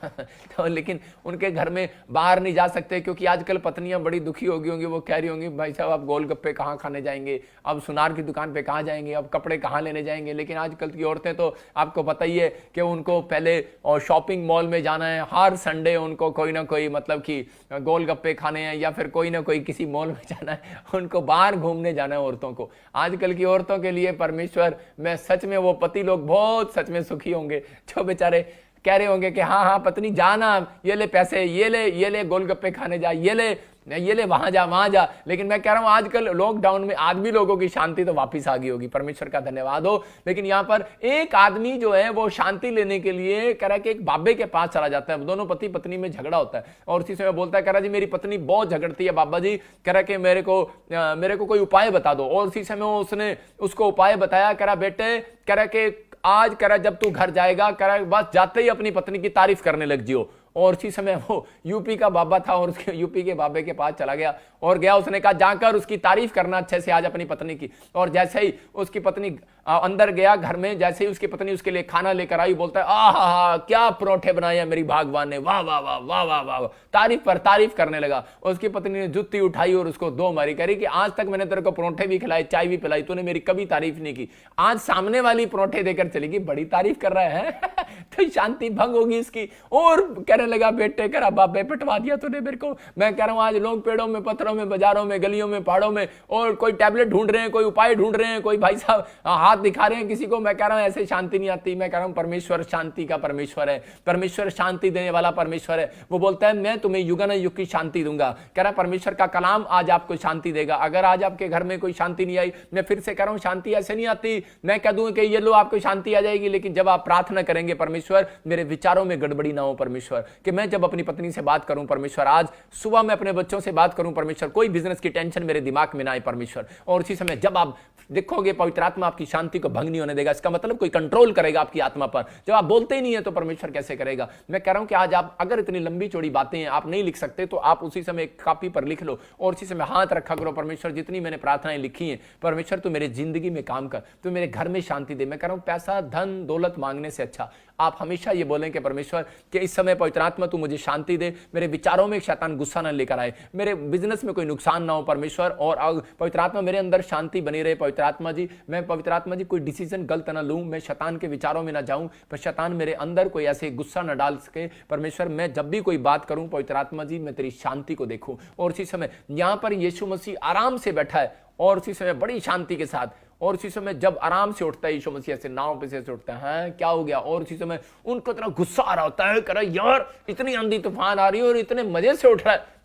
तो लेकिन उनके घर में बाहर नहीं जा सकते, क्योंकि आजकल पत्नियां बड़ी दुखी हो गई होंगी। वो कह रही होंगी भाई साहब अब गोलगप्पे कहाँ खाने जाएंगे, अब सुनार की दुकान पे कहाँ जाएंगे, अब कपड़े कहाँ लेने जाएंगे। लेकिन आजकल की औरतें तो आपको पता ही है कि उनको पहले शॉपिंग मॉल में जाना है, हर संडे उनको कोई ना कोई मतलब कि गोलगप्पे खाने हैं, या फिर कोई ना कोई किसी मॉल में जाना है, उनको बाहर घूमने जाना है औरतों को। आजकल की औरतों के लिए परमेश्वर, मैं सच में वो पति लोग बहुत सच में सुखी होंगे जो बेचारे कह रहे होंगे कि हाँ पत्नी जाना, ये ले पैसे, ये ले गोलगप्पे खाने जा, ये ले वहां जा। लेकिन मैं कह रहा हूं आजकल लॉकडाउन में आदमी लोगों की शांति तो वापस आ गई होगी, परमेश्वर का धन्यवाद हो। लेकिन यहां पर एक आदमी जो है वो शांति लेने के लिए कह रहा है कि एक बाबे के पास चला जाता है। दोनों पति पत्नी में झगड़ा होता है, और उसी समय बोलता है, कह रहा जी मेरी पत्नी बहुत झगड़ती है बाबा जी, कह रहा कि मेरे को कोई उपाय बता दो। और उसी समय उसने उसको उपाय बताया। कह रहा बेटे, कह रहा कि आज कह रहा जब तू घर जाएगा, कह रहा बस जाते ही अपनी पत्नी की तारीफ करने लग जियो। और उसी समय वो यूपी का बाबा था, और उसके यूपी के बाबे के पास चला गया और गया, उसने कहा जाकर उसकी तारीफ करना अच्छे से आज अपनी पत्नी की। और जैसे ही उसकी पत्नी अंदर गया घर में, जैसे ही उसकी पत्नी उसके लिए खाना लेकर आई, बोलता है आहा क्या परोठे बनाए हैं मेरी भागवान ने, वाह वाह वाह वाह वाह वाह, तारीफ पर तारीफ करने लगा। उसकी पत्नी ने जुत्ती उठाई और उसको दो मारी, कह रही कि आज तक मैंने तेरे को परोठे भी खिलाए, चाय भी पिलाई, तूने मेरी कभी तारीफ नहीं की, आज सामने वाली परोठे देकर चलेगी, बड़ी तारीफ कर रहा है तो शांति भंग होगी इसकी। और कहने लगा बेटे, करा बाबे पिटवा दिया तूने मेरे को। मैं कह रहा हूं आज लोग पेड़ों में, पत्थरों में, बाजारों में, गलियों में, पहाड़ों में, और कोई टैबलेट ढूंढ रहे हैं, कोई उपाय ढूंढ रहे हैं, कोई भाई साहब हाथ दिखा रहे हैं किसी को। मैं कह रहा हूं ऐसे शांति नहीं आती। मैं कह रहा हूं परमेश्वर शांति का परमेश्वर है, परमेश्वर शांति देने वाला परमेश्वर है। वो बोलता है मैं तुम्हें युगानुयुग की शांति दूंगा। कह रहा परमेश्वर का कलाम आज आपको शांति देगा। अगर आज आपके घर में कोई शांति नहीं आई, मैं फिर से कह रहा हूं शांति ऐसे नहीं आती मैं कह दूं कि ये लो आपको शांति आ जाएगी, लेकिन जब आप प्रार्थना करेंगे परमेश्वर मेरे विचारों में गड़बड़ी ना हो परमेश्वर, कि मैं जब अपनी पत्नी से बात करूं परमेश्वर, आज सुबह मैं अपने बच्चों से बात करूं परमेश्वर, कोई बिजनेस की टेंशन मेरे दिमाग में ना आए परमेश्वर। और उसी समय जब आप देखोगे पवित्र आत्मा आपकी शांति को भंग नहीं होने देगा, इसका मतलब कोई कंट्रोल करेगा आपकी आत्मा पर। जब आप बोलते ही नहीं है तो परमेश्वर कैसे करेगा। मैं कह रहा हूं कि आज आप अगर इतनी लंबी चौड़ी बातें हैं आप नहीं लिख सकते, तो आप उसी समय एक कॉपी पर लिख लो और उसी समय हाथ रखा करो, परमेश्वर जितनी मैंने प्रार्थनाएं लिखी हैं परमेश्वर तू मेरे जिंदगी में काम कर, तू मेरे घर में शांति दे। मैं कह रहा हूं पैसा धन दौलत मांगने से अच्छा आप हमेशा ये बोलें कि परमेश्वर कि इस समय पवित्र आत्मा तू मुझे शांति दे, मेरे विचारों में शैतान गुस्सा ना लेकर आए, मेरे बिजनेस में कोई नुकसान ना हो परमेश्वर, और पवित्र आत्मा मेरे अंदर शांति बनी रहे पवित्र आत्मा जी। मैं पवित्र आत्मा जी कोई डिसीजन गलत ना लूं, मैं शैतान के विचारों में ना जाऊं, पर शैतान मेरे अंदर कोई ऐसे गुस्सा ना डाल सके परमेश्वर। मैं जब भी कोई बात करूं पवित्र आत्मा जी मैं तेरी शांति को देखूं। और उसी समय यहां पर यीशु मसीह आराम से बैठा है और उसी समय बड़ी शांति के साथ, और उसी समय जब आराम से उठता है यीशु मसीह ऐसे नाव पे से उठता है, क्या हो गया, और उसी समय उनको इतना गुस्सा आ रहा होता है, कह रहा यार इतनी आंधी तूफान आ रही है और इतने मजे से उठ रहा है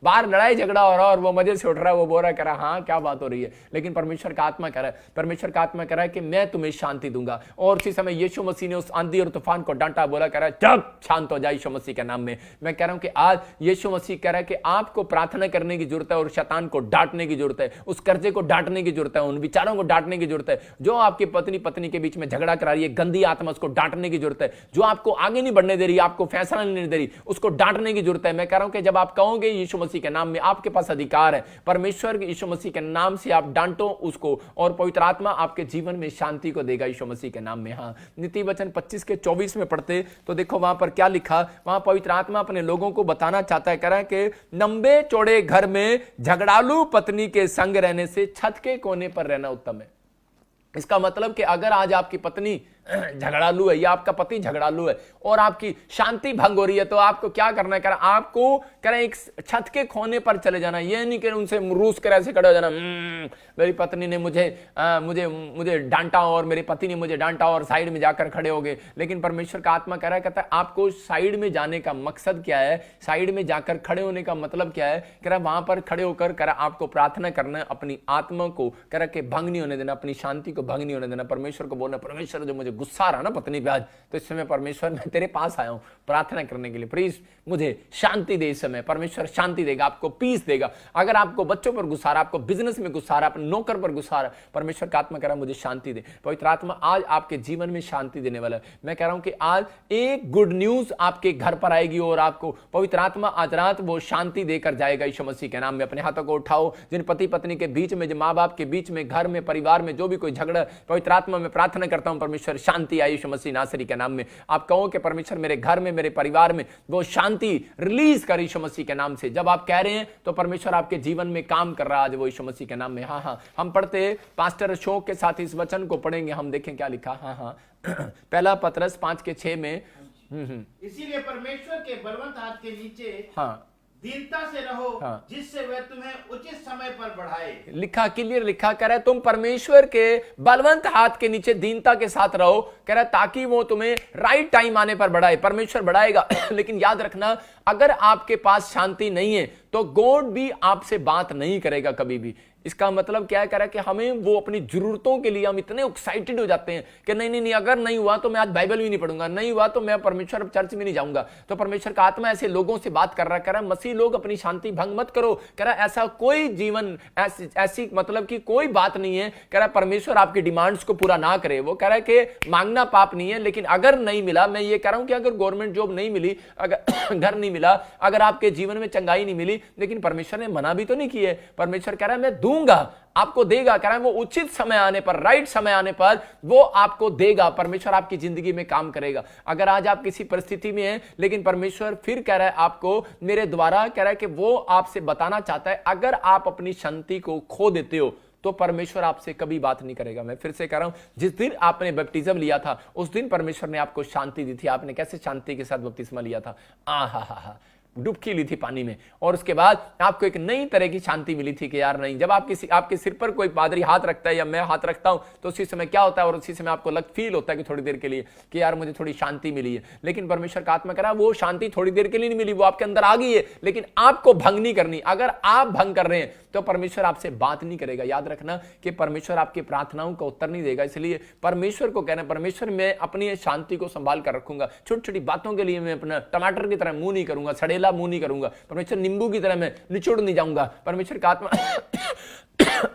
बाहर लड़ाई झगड़ा हो रहा है और वो मजे से उठ रहा है, वो बोल रहा है, कह रहा हाँ क्या बात हो रही है। लेकिन परमेश्वर का आत्मा कह रहा है, परमेश्वर का आत्मा कह रहा है कि मैं तुम्हें शांति दूंगा। और उसी समय यीशु मसीह ने उस आंधी और तूफान को डांटा, बोला, कह रहा है जब शांत हो जाए यीशु मसीह के नाम में। मैं कह रहा हूं कि आज यीशु मसीह कह रहा है कि आपको प्रार्थना करने की जरूरत है और शैतान को डांटने की जरूरत है, उस कर्जे को डांटने की जरूरत है, उन विचारों को डांटने की जरूरत है जो आपकी पत्नी के बीच में झगड़ा करा रही है, गंदी आत्मा, उसको डांटने की जरूरत है। जो आपको आगे नहीं बढ़ने दे रही, आपको फैसला नहीं दे रही, उसको डांटने की जरूरत है। मैं कह रहा हूं कि जब आप कहो कहोगे यीशु मसीह के नाम में, आपके पास अधिकार है। परमेश्वर यीशु मसीह के नाम से आप डांटो उसको और पवित्र आत्मा आपके जीवन में शांति को देगा यीशु मसीह के नाम में। हाँ, नीति वचन 25 के 24 में पढ़ते तो देखो वहां पर क्या लिखा। वहां पवित्र आत्मा अपने लोगों को बताना चाहता है, कह रहा है कि लंबे चौड़े घर में झगड़ालू पत्नी के संग रहने से छत के कोने पर रहना उत्तम है। इसका मतलब कि अगर आज आपकी पत्नी झगड़ालू है या आपका पति झगड़ालू है और आपकी शांति भंग हो रही है, तो आपको क्या करना है? आपको कह रहे एक छत के कोने पर चले जाना। ये नहीं कि उनसे रूस कर ऐसे खड़े हो जाना, मेरी पत्नी ने मुझे डांटा और मेरे पति ने मुझे डांटा और साइड में जाकर खड़े हो गए। लेकिन परमेश्वर का आत्मा कह रहा है, कहता है आपको साइड में जाने का मकसद क्या है, साइड में जाकर खड़े होने का मतलब क्या है? कह रहा वहां पर खड़े होकर कह रहा आपको प्रार्थना करना है, अपनी आत्मा को कह रहा कि भंग नहीं होने देना, अपनी शांति को भंग नहीं होने देना। परमेश्वर को बोलना, परमेश्वर जो मुझे गुस्सा आ रहा ना पत्नी पे आज, तो इस समय परमेश्वर मैं तेरे पास आया हूं प्रार्थना करने के लिए, प्लीज मुझे शांति दे। इस समय परमेश्वर शांति देगा, आपको पीस देगा। अगर आपको बच्चों पर गुस्सा रहा, आपको बिजनेस में गुस्सा रहा, अपने नौकर पर गुस्सा रहा, परमेश्वर का आत्मा कह रहा मुझे शांति दे। पवित्र आत्मा आज आपके जीवन में शांति देने वाला है। मैं कह रहा हूं कि आज एक गुड न्यूज आपके घर पर आएगी और आपको पवित्र आत्मा आज रात वो शांति देकर जाएगा यीशु मसीह के नाम में। अपने हाथों को उठाओ। जिन पति पत्नी के बीच में, जो माँ बाप के बीच में, घर में, परिवार में जो भी कोई झगड़ा, पवित्र आत्मा में प्रार्थना करता हूं परमेश्वर शांति आई यीशु मसीह नासरी के नाम में। आप कहो कि परमेश्वर मेरे घर में, मेरे परिवार में वो शांति रिलीज कर यीशु मसीह के नाम से। जब आप कह रहे हैं तो परमेश्वर आपके जीवन में काम कर रहा है आज वो यीशु मसीह के नाम में। हाँ, हम पढ़ते पास्टर अशोक के साथ इस वचन को पढ़ेंगे, हम देखें क्या लिखा। हाँ, पहला पतरस 5:6 में इसीलिए परमेश्वर के बलवंत हाथ के नीचे हाँ दीनता से रहो, हाँ। जिससे वह तुम्हें उचित समय पर बढ़ाए। लिखा, क्लियर लिखा, कह रहा है तुम परमेश्वर के बलवंत हाथ के नीचे दीनता के साथ रहो, कह रहा है ताकि वो तुम्हें राइट टाइम आने पर बढ़ाए। परमेश्वर बढ़ाएगा लेकिन याद रखना, अगर आपके पास शांति नहीं है तो गॉड भी आपसे बात नहीं करेगा कभी भी। इसका मतलब क्या है? कह रहा है कि हमें वो अपनी जरूरतों के लिए हम इतने एक्साइटेड हो जाते हैं कि नहीं, अगर नहीं हुआ तो मैं आज बाइबल भी नहीं पढ़ूंगा, नहीं हुआ तो मैं परमेश्वर चर्च में नहीं जाऊंगा। तो परमेश्वर का आत्मा ऐसे लोगों से बात कर रहा है, कह रहा है मसीह लोग अपनी शांति भंग मत करो। कह रहा है ऐसा कोई जीवन, ऐसी मतलब कि कोई बात नहीं है। कह रहा है परमेश्वर आपकी डिमांड्स को पूरा ना करे। वो कह रहा है कि मांगना पाप नहीं है, लेकिन अगर नहीं मिला, मैं ये कह रहा हूं कि अगर गवर्नमेंट जॉब नहीं मिली, अगर घर नहीं मिला, अगर आपके जीवन में चंगाई नहीं मिली, लेकिन परमेश्वर ने मना भी तो नहीं किया। परमेश्वर कह रहा है मैं दूंगा, आपको देगा। कह रहा है वो उचित समय आने पर, राइट समय आने पर वो आपको देगा। परमेश्वर आपकी जिंदगी में काम करेगा। अगर आज आप किसी परिस्थिति में हैं, लेकिन परमेश्वर फिर कह रहा है आपको मेरे द्वारा, कह रहा है कि वो आपसे बताना चाहता है, अगर आप अपनी शांति को खो देते हो तो परमेश्वर आपसे कभी बात नहीं करेगा। मैं फिर से कह रहा हूं, जिस दिन आपने बपटिज्म लिया था उस दिन परमेश्वर ने आपको शांति दी थी। आपने कैसे शांति के साथ बपतिस्मा लिया था? डुबकी ली थी पानी में, और उसके बाद आपको एक नई तरह की शांति मिली थी कि यार नहीं, जब आपके सिर पर कोई पादरी हाथ रखता है या मैं हाथ रखता हूं तो उसी समय क्या होता है, और उसी समय आपको फील होता है कि थोड़ी देर के लिए कि यार मुझे थोड़ी शांति मिली है। लेकिन परमेश्वर का आत्मा कह रहा है वो शांति थोड़ी देर के लिए नहीं मिली, वो आपके अंदर आ गई है, लेकिन आपको भंग नहीं करनी। अगर आप भंग कर रहे हैं तो परमेश्वर आपसे बात नहीं करेगा। याद रखना कि परमेश्वर आपकी प्रार्थनाओं का उत्तर नहीं देगा। इसलिए परमेश्वर को कहना, परमेश्वर मैं अपनी शांति को संभाल कर रखूंगा। छोटी छोटी बातों के लिए मैं अपना टमाटर की तरह मुंह नहीं करूंगा, सड़ेला मुंह नहीं करूंगा। परमेश्वर नींबू की तरह मैं निचोड़ नहीं जाऊंगा। परमेश्वर का आत्मा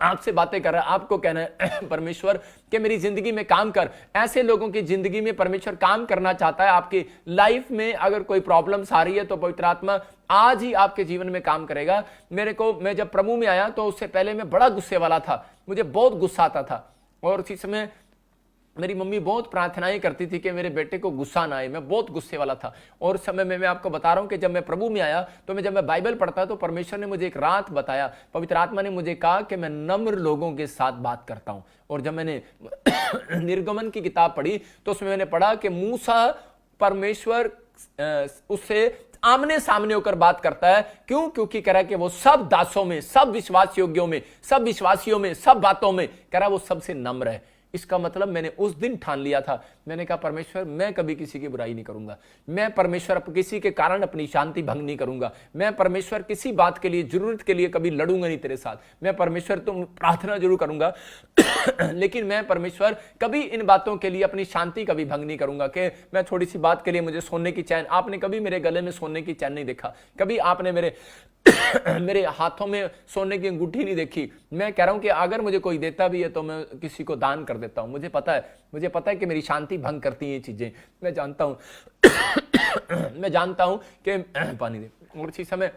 आपसे बातें कर रहा है, आपको कहना है परमेश्वर कि मेरी जिंदगी में काम कर। ऐसे लोगों की जिंदगी में परमेश्वर काम करना चाहता है। आपकी लाइफ में अगर कोई प्रॉब्लम्स आ रही है तो पवित्र आत्मा आज ही आपके जीवन में काम करेगा। मैं जब प्रभु में आया तो उससे पहले मैं बड़ा गुस्से वाला था, मुझे बहुत गुस्सा आता था, और उसी समय मेरी मम्मी बहुत प्रार्थनाएं करती थी कि मेरे बेटे को गुस्सा ना आए। मैं बहुत गुस्से वाला था, और उस समय में मैं आपको बता रहा हूं कि जब मैं प्रभु में आया तो जब मैं बाइबल पढ़ता तो परमेश्वर ने मुझे एक रात बताया, पवित्र आत्मा ने मुझे कहा कि मैं नम्र लोगों के साथ बात करता हूं। और जब मैंने निर्गमन की किताब पढ़ी तो उसमें मैंने पढ़ा कि मूसा, परमेश्वर उससे आमने सामने होकर बात करता है। क्यों? क्योंकि कह रहा है कि वो सब दासों में, सब विश्वास योग्यों में, सब विश्वासियों में, सब बातों में कह रहा है वो सबसे नम्र है। इसका मतलब मैंने उस दिन ठान लिया था, मैंने कहा परमेश्वर मैं कभी किसी की बुराई नहीं करूंगा, मैं परमेश्वर किसी के कारण अपनी शांति भंग नहीं करूंगा, मैं परमेश्वर किसी बात के लिए, जरूरत के लिए कभी लड़ूंगा नहीं तेरे साथ। मैं परमेश्वर तुम प्रार्थना जरूर करूंगा लेकिन मैं परमेश्वर कभी इन बातों के लिए अपनी शांति कभी भंग नहीं करूंगा कि मैं थोड़ी सी बात के लिए मुझे सोने की चैन, आपने कभी मेरे गले में सोने की चैन नहीं देखा, कभी आपने मेरे हाथों में सोने की अंगूठी नहीं देखी। मैं कह रहा हूं कि अगर मुझे कोई देता भी है तो मैं किसी को दान कर देता हूं। मुझे पता है कि मेरी शांति भंग करती है ये चीजें, मैं जानता हूं मैं जानता हूं कि पानी दे। और इसी समय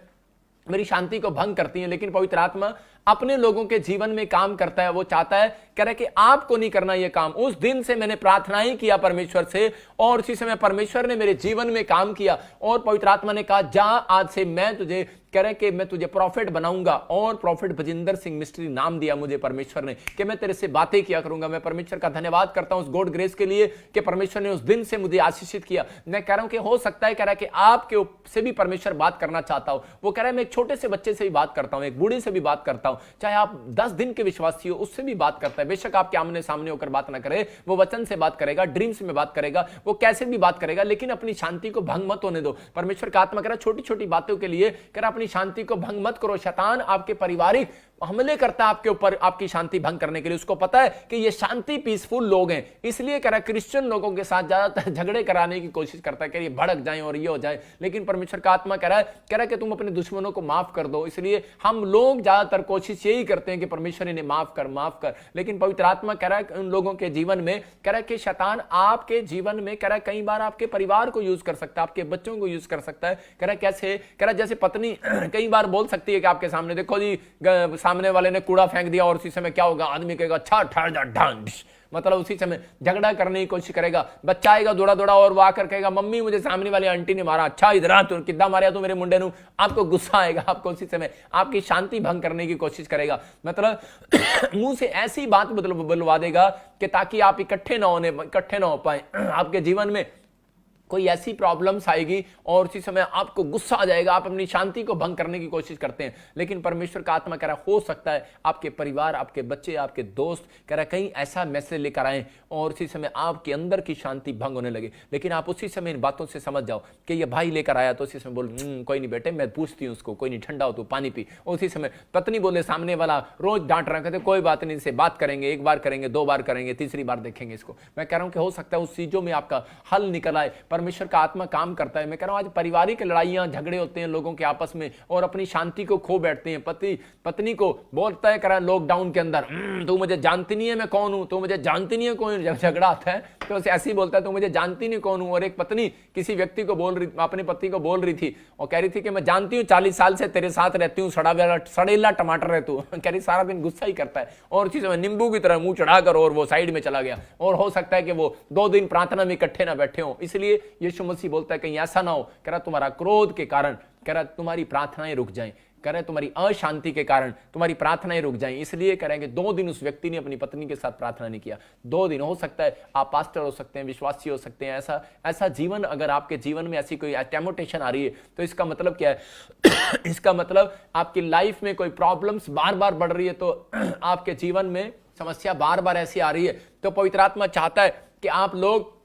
मेरी शांति को भंग करती हैं। लेकिन पवित्र आत्मा अपने लोगों के जीवन में काम करता है। वो चाहता है, कह रहा है कि आपको नहीं करना ये काम। उस दिन से मैंने प्रार्थनाएं किया परमेश्वर से, और उसी समय परमेश्वर ने मेरे जीवन में काम किया, और पवित्र आत्मा ने कहा जा आज से मैं तुझे, कह रहे कि मैं तुझे प्रॉफिट बनाऊंगा। और प्रॉफिट बजिंदर सिंह मिस्ट्री नाम दिया मुझे परमेश्वर ने, कि मैं तेरे से बातें किया करूंगा। मैं परमेश्वर का धन्यवाद करता हूं उस गॉड ग्रेस के लिए कि परमेश्वर ने उस दिन से मुझे आशीषित किया। मैं कह रहा हूं कि हो सकता है, कह रहा है कि आपके से भी परमेश्वर बात करना चाहता हूं। वो कह रहा है मैं एक छोटे से बच्चे से भी बात करता हूं, एक बूढ़े से भी बात करता हूं, चाहे आप 10 दिन के विश्वासी हो, उससे भी बात करता है। बेशक आपके आमने सामने होकर बात ना करे, वो वचन से बात करेगा, ड्रीम्स में बात करेगा, वो कैसे भी बात करेगा, लेकिन अपनी शांति को भंग मत होने दो। परमेश्वर का आत्मा कह रहा है छोटी छोटी बातों के लिए, कह रहा अपनी शांति को भंग मत करो। शैतान आपके पारिवारिक हमले करता है आपके ऊपर, आपकी शांति भंग करने के लिए। उसको पता है कि ये शांति पीसफुल लोग हैं, इसलिए कह रहा क्रिश्चियन लोगों के साथ ज्यादातर झगड़े कराने की कोशिश करता है कि ये भड़क जाएं और ये हो जाए। लेकिन परमेश्वर का आत्मा कह रहा है कि तुम अपने दुश्मनों को माफ कर दो। इसलिए हम लोग ज्यादातर कोशिश यही करते हैं कि परमेश्वर इन्हें माफ कर। लेकिन पवित्र आत्मा कह रहा है उन लोगों के जीवन में, कह रहा है कि शैतान आपके जीवन में, कह रहा है कई बार आपके परिवार को यूज कर सकता है, आपके बच्चों को यूज कर सकता है। कह रहा है कैसे, कह रहा है जैसे पत्नी कई बार बोल सकती है कि आपके सामने देखो जी सामने वाले ने कूड़ा फेंक दिया, और उसी समय क्या होगा, आदमी कहेगा अच्छा ठहर जा ढंग, मतलब उसी समय झगड़ा करने की कोशिश करेगा। बच्चा आएगा दौड़ा दौड़ा और वो आकर कहेगा मम्मी मुझे सामने वाली आंटी ने मारा, अच्छा इधर तू किद्दा मारा तू मेरे मुंडे नू। आपको गुस्सा आएगा, आपको उसी समय आपकी शांति भंग करने की कोशिश करेगा। मतलब मुंह से ऐसी बात बुलवा देगा कि ताकि आप इकट्ठे ना हो पाए। आपके जीवन में कोई ऐसी प्रॉब्लम्स आएगी और उसी समय आपको गुस्सा आ जाएगा, आप अपनी शांति को भंग करने की कोशिश करते हैं। लेकिन परमेश्वर का आत्मा कह रहा हो सकता है आपके परिवार, आपके बच्चे, आपके दोस्त कह रहा कहीं ऐसा मैसेज लेकर आए और उसी समय आपके अंदर की शांति भंग होने लगे। लेकिन आप उसी समय इन बातों से समझ जाओ कि ये भाई लेकर आया, तो उसी समय बोल कोई नहीं बेटे, मैं पूछती हूँ उसको, कोई नहीं ठंडा हो तो पानी पी। उसी समय पत्नी बोले सामने वाला रोज डांट रहा, कहते कोई बात नहीं, इसे बात करेंगे, एक बार करेंगे, 2 बार करेंगे, तीसरी बार देखेंगे इसको। मैं कह रहा हूं कि हो सकता है उस चीजों में आपका हल निकल आए। परमेश्वर का आत्मा काम करता है। मैं कह रहा हूं आज पारिवारिक लड़ाइयां झगड़े होते हैं लोगों के आपस में और अपनी शांति को खो बैठते हैं। पति पत्नी को बोलता है, कह रहा है लॉकडाउन के अंदर तू मुझे जानती नहीं है मैं कौन हूं, तू मुझे जानती नहीं है कौन। जब झगड़ा आता है तो ऐसे ही बोलता है तू मुझे जानती नहीं कौन हूं। और एक पत्नी किसी व्यक्ति को बोल रही, अपने पति को बोल रही थी और कह रही थी कि मैं जानती हूं 40 साल से तेरे साथ रहती हूं, सड़ेला टमाटर है तू। कह रही सारा दिन गुस्सा ही करता है और उसी समय नींबू की तरह मुंह चढ़ाकर और वो साइड में चला गया। और हो सकता है कि वो 2 दिन प्रार्थना में इकट्ठे ना बैठे हो। इसलिए यीशु मसीह बोलता है कहीं ऐसा ना हो, कह रहा तुम्हारा क्रोध के कारण, कह रहा तुम्हारी प्रार्थनाएं रुक जाएं, कह रहे तुम्हारी अशांति के कारण तुम्हारी प्रार्थनाएं रुक जाएं। इसलिए करेंगे 2 दिन उस व्यक्ति ने अपनी पत्नी के साथ प्रार्थना नहीं किया। 2 दिन। हो सकता है आप पास्टर हो सकते हैं, विश्वासी हो सकते हैं। ऐसा जीवन अगर आपके जीवन में ऐसी कोई टेम्पटेशन आ रही है तो इसका मतलब क्या है? इसका मतलब आपकी लाइफ में कोई प्रॉब्लम्स बार बार बढ़ रही है, तो आपके जीवन में समस्या बार बार ऐसी आ रही है, तो पवित्र आत्मा चाहता है कि आप लोग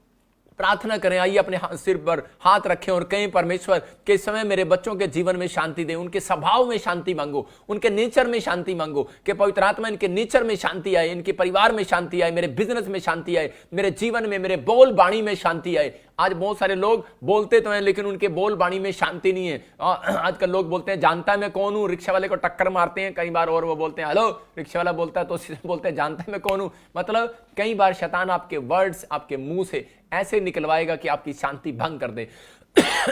प्रार्थना करें। आइए अपने सिर पर हाथ रखें और कहें परमेश्वर के इस समय मेरे बच्चों के जीवन में शांति दे, उनके स्वभाव में शांति मांगो, उनके नेचर में शांति मांगो कि पवित्र आत्मा इनके नेचर में शांति आए, इनके परिवार में शांति आए, मेरे बिजनेस में शांति आए, मेरे जीवन में, मेरे बोल बाणी में शांति आए। आज बहुत सारे लोग बोलते तो हैं लेकिन उनके बोल बाणी में शांति नहीं है। आजकल लोग बोलते हैं जानता है मैं कौन हूं, रिक्शा वाले को टक्कर मारते हैं कई बार और वो बोलते हैं हेलो, रिक्शा वाला बोलता है तो बोलते हैं जानता है मैं कौन हूं। मतलब कई बार शैतान आपके वर्ड्स आपके मुंह से ऐसे निकलवाएगा कि आपकी शांति भंग कर दे।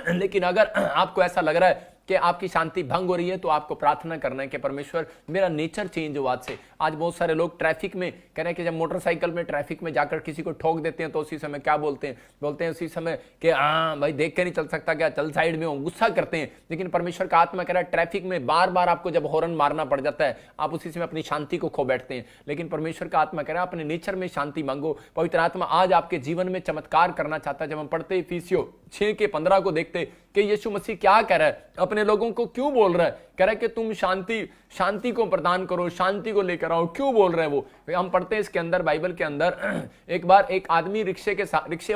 लेकिन अगर आपको ऐसा लग रहा है कि आपकी शांति भंग हो रही है तो आपको प्रार्थना करना है कि परमेश्वर मेरा नेचर चेंज हो आज से। आज बहुत सारे लोग ट्रैफिक में कह रहे हैं कि जब मोटरसाइकिल में ट्रैफिक में जाकर किसी को ठोक देते हैं तो उसी समय क्या बोलते हैं उसी समय कि हाँ भाई देख के नहीं चल सकता क्या, चल साइड में हो, गुस्सा करते हैं। लेकिन परमेश्वर का आत्मा कह रहा है ट्रैफिक में बार बार आपको जब हॉर्न मारना पड़ जाता है आप उसी समय अपनी शांति को खो बैठते हैं। लेकिन परमेश्वर का आत्मा कह रहा है अपने नेचर में शांति मांगो। पवित्र आत्मा आज आपके जीवन में चमत्कार करना चाहता है। जब हम पढ़ते इफिसियों 6:15 को देखते कि यीशु मसीह क्या कह रहा है, अपने लोगों को क्यों बोल रहा है, कह रहा है कि तुम शांति को प्रदान करो, शांति को लेकर आओ। क्यों बोल रहे हैं वो? हम पढ़ते हैं इसके अंदर, बाइबल के अंदर, एक बार एक आदमी रिक्शे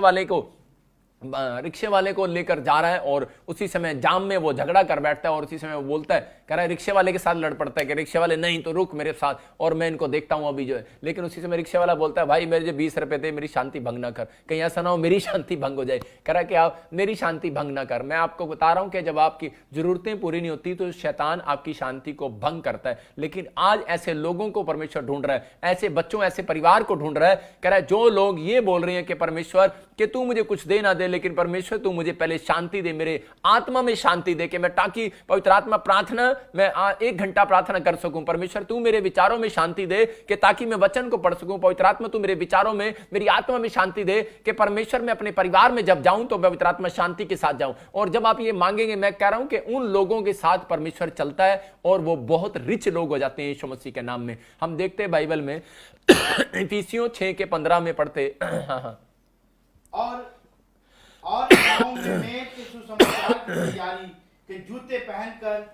वाले को लेकर जा रहा है और उसी समय जाम में वो झगड़ा कर बैठता है और उसी समय वो बोलता है, कह रहा है रिक्शे वाले के साथ लड़ पड़ता है कि रिक्शे वाले नहीं तो रुक मेरे साथ और मैं इनको देखता हूं अभी जो है। लेकिन उसी समय रिक्शे वाला बोलता है भाई मेरे जो 20 रुपए थे मेरी शांति भंग ना कर, कहीं ऐसा ना हो मेरी शांति भंग हो जाए। कह रहा है कि आप मेरी शांति भंग ना कर। मैं आपको बता रहा हूं कि जब आपकी जरूरतें पूरी नहीं होती तो शैतान आपकी शांति को भंग करता है। लेकिन आज ऐसे लोगों को परमेश्वर ढूंढ रहा है, ऐसे बच्चों ऐसे परिवार को ढूंढ रहा है। कह रहा है जो लोग ये बोल रहे हैं कि परमेश्वर कि तू मुझे कुछ दे ना दे लेकिन परमेश्वर तू मुझे पहले शांति दे, मेरे आत्मा में शांति दे कि मैं ताकि पवित्र आत्मा प्रार्थना मैं 1 घंटा प्रार्थना कर सकूं। परमेश्वर तू मेरे विचारों में शांति दे कि ताकि मैं वचन को पढ़ सकूं। पवित्र आत्मा तू मेरे विचारों में, मेरी आत्मा में शांति दे कि परमेश्वर मैं अपने परिवार में जब जाऊं तो पवित्र आत्मा शांति के साथ जाऊं। और जब आप ये मांगेंगे, मैं कह रहा हूं कि उन लोगों के साथ परमेश्वर चलता है और वो बहुत रिच लोग हो जाते हैं यीशु मसीह के नाम में। हम देखते हैं बाइबल में इफिसियों 6:15 में पढ़ते और पाँव में मेल के सुसमाचार की तैयारी के जूते पहनकर,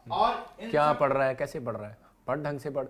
और क्या पढ़ रहा है, कैसे पढ़ रहा है, पढ़ ढंग से पढ़।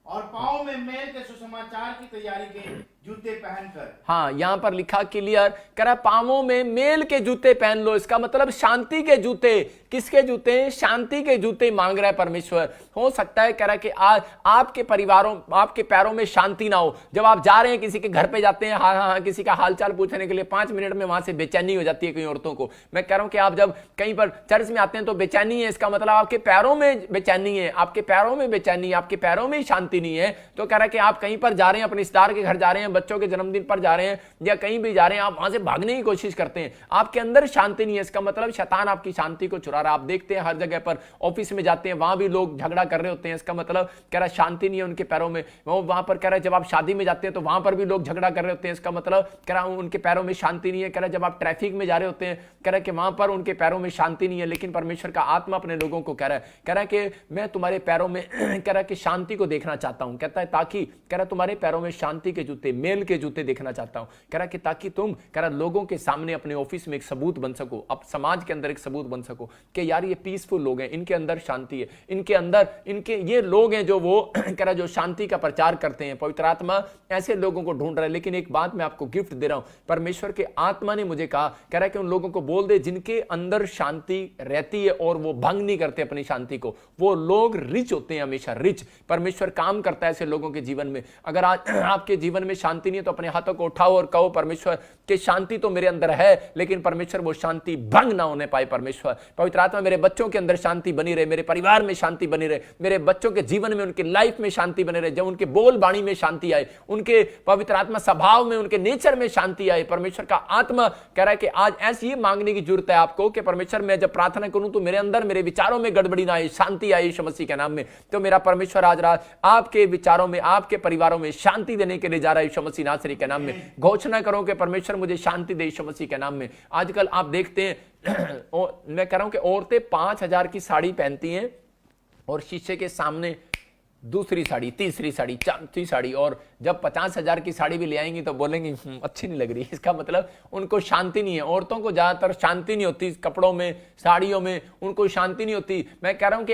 और पाँव में मेल के सुसमाचार की तैयारी के जूते पहनकर। हाँ, यहां पर लिखा क्लियर, कह रहा पांवों में मेल के जूते पहन लो। इसका मतलब शांति के जूते। किसके जूते? शांति के जूते मांग रहा है परमेश्वर। हो सकता है कह रहा है कि आज आपके परिवारों, आपके पैरों में शांति ना हो। जब आप जा रहे हैं, किसी के घर पे जाते हैं, हाँ, किसी का हालचाल पूछने के लिए 5 मिनट में वहां से बेचैनी हो जाती है कई औरतों को। मैं कह रहा हूं कि आप जब कहीं पर चर्च में आते हैं तो बेचैनी है, इसका मतलब आपके पैरों में बेचैनी है, आपके पैरों में बेचैनी, आपके पैरों में शांति नहीं है। तो कह रहा है कि आप कहीं पर जा रहे हैं, अपने रिश्तेदार के घर जा रहे हैं, बच्चों के जन्मदिन पर जा रहे हैं या कहीं भी जा रहे हैं, आप वहां से भागने की कोशिश करते हैं, आपके अंदर शांति नहीं है। इसका मतलब शैतान आपकी शांति को चुरा रहा है। आप देखते हैं हर जगह पर, ऑफिस में जाते हैं, वहां भी लोग झगड़ा कर रहे होते हैं। इसका मतलब कह रहा शांति नहीं है उनके पैरों में। वो वहां पर कह रहा है जब आप शादी में जाते हैं तो वहां पर भी लोग झगड़ा कर रहे होते हैं। इसका मतलब कह रहा उनके पैरों में शांति नहीं है। कह रहा जब आप ट्रैफिक में जा रहे होते हैं, कह रहा कि वहां पर उनके पैरों में शांति नहीं है। लेकिन परमेश्वर का आत्मा अपने लोगों को कह रहा है कि मैं तुम्हारे पैरों में कह रहा कि शांति को देखना चाहता हूं। कहता है ताकि, कह रहा तुम्हारे पैरों में शांति के जूते, मेल के जूते देखना चाहता हूं। कह रहा कि ताकि तुम, कह रहा लोगों के सामने अपने ऑफिस में एक सबूत बन सको, अब समाज के अंदर एक सबूत बन सको कि यार ये पीसफुल लोग हैं, इनके अंदर शांति है, इनके अंदर, इनके ये लोग हैं जो वो कह रहा जो शांति का प्रचार करते हैं। पवित्र आत्मा ऐसे लोगों को ढूंढ रहा है। लेकिन एक बात मैं आपको गिफ्ट दे रहा हूं, परमेश्वर के आत्मा ने मुझे कहा, कह रहा है कि उन लोगों को बोल दे जिनके अंदर शांति रहती है और वो भंग नहीं करते अपनी शांति को। वो लोग रिच होते हैं, हमेशा रिच। परमेश्वर काम करता है ऐसे लोगों के जीवन में। अगर आज आपके जीवन में शांति नहीं है तो अपने हाथों को उठाओ और कहो परमेश्वर कि शांति तो मेरे अंदर है, लेकिन परमेश्वर वो शांति भंग ना होने पाए। परमेश्वर पवित्र आत्मा मेरे बच्चों के अंदर शांति बनी रहे, मेरे परिवार में शांति बनी रहे, मेरे बच्चों के जीवन में, उनके लाइफ में शांति बने रहे। जब उनके बोल बाणी में शांति आए, उनके पवित्र आत्मा स्वभाव में, उनके नेचर में शांति आए। परमेश्वर का आत्मा कह रहा है कि आज ऐसी मांगने की जरूरत है आपको कि परमेश्वर मैं जब प्रार्थना करूं तो मेरे अंदर, मेरे विचारों में गड़बड़ी ना आए, शांति आए यीशु मसीह के नाम में। तो मेरा परमेश्वर आज रात आपके विचारों में, आपके परिवारों में शांति देने के लिए जा रहा है यीशु मसीह नासरी के नाम में। घोषणा करो कि परमेश्वर मुझे शांति दे यीशु मसीह के नाम में। आजकल आप देखते हैं मैं कह रहा हूं कि औरतें 5000 की साड़ी पहनती हैं और शीशे के सामने दूसरी साड़ी, तीसरी साड़ी, चौथी साड़ी, और जब 50,000 की साड़ी भी ले आएंगी तो बोलेंगी अच्छी नहीं लग रही। इसका मतलब उनको शांति नहीं है। औरतों को ज्यादातर शांति नहीं होती कपड़ों में, साड़ियों में, उनको शांति नहीं होती। मैं कह रहा हूं कि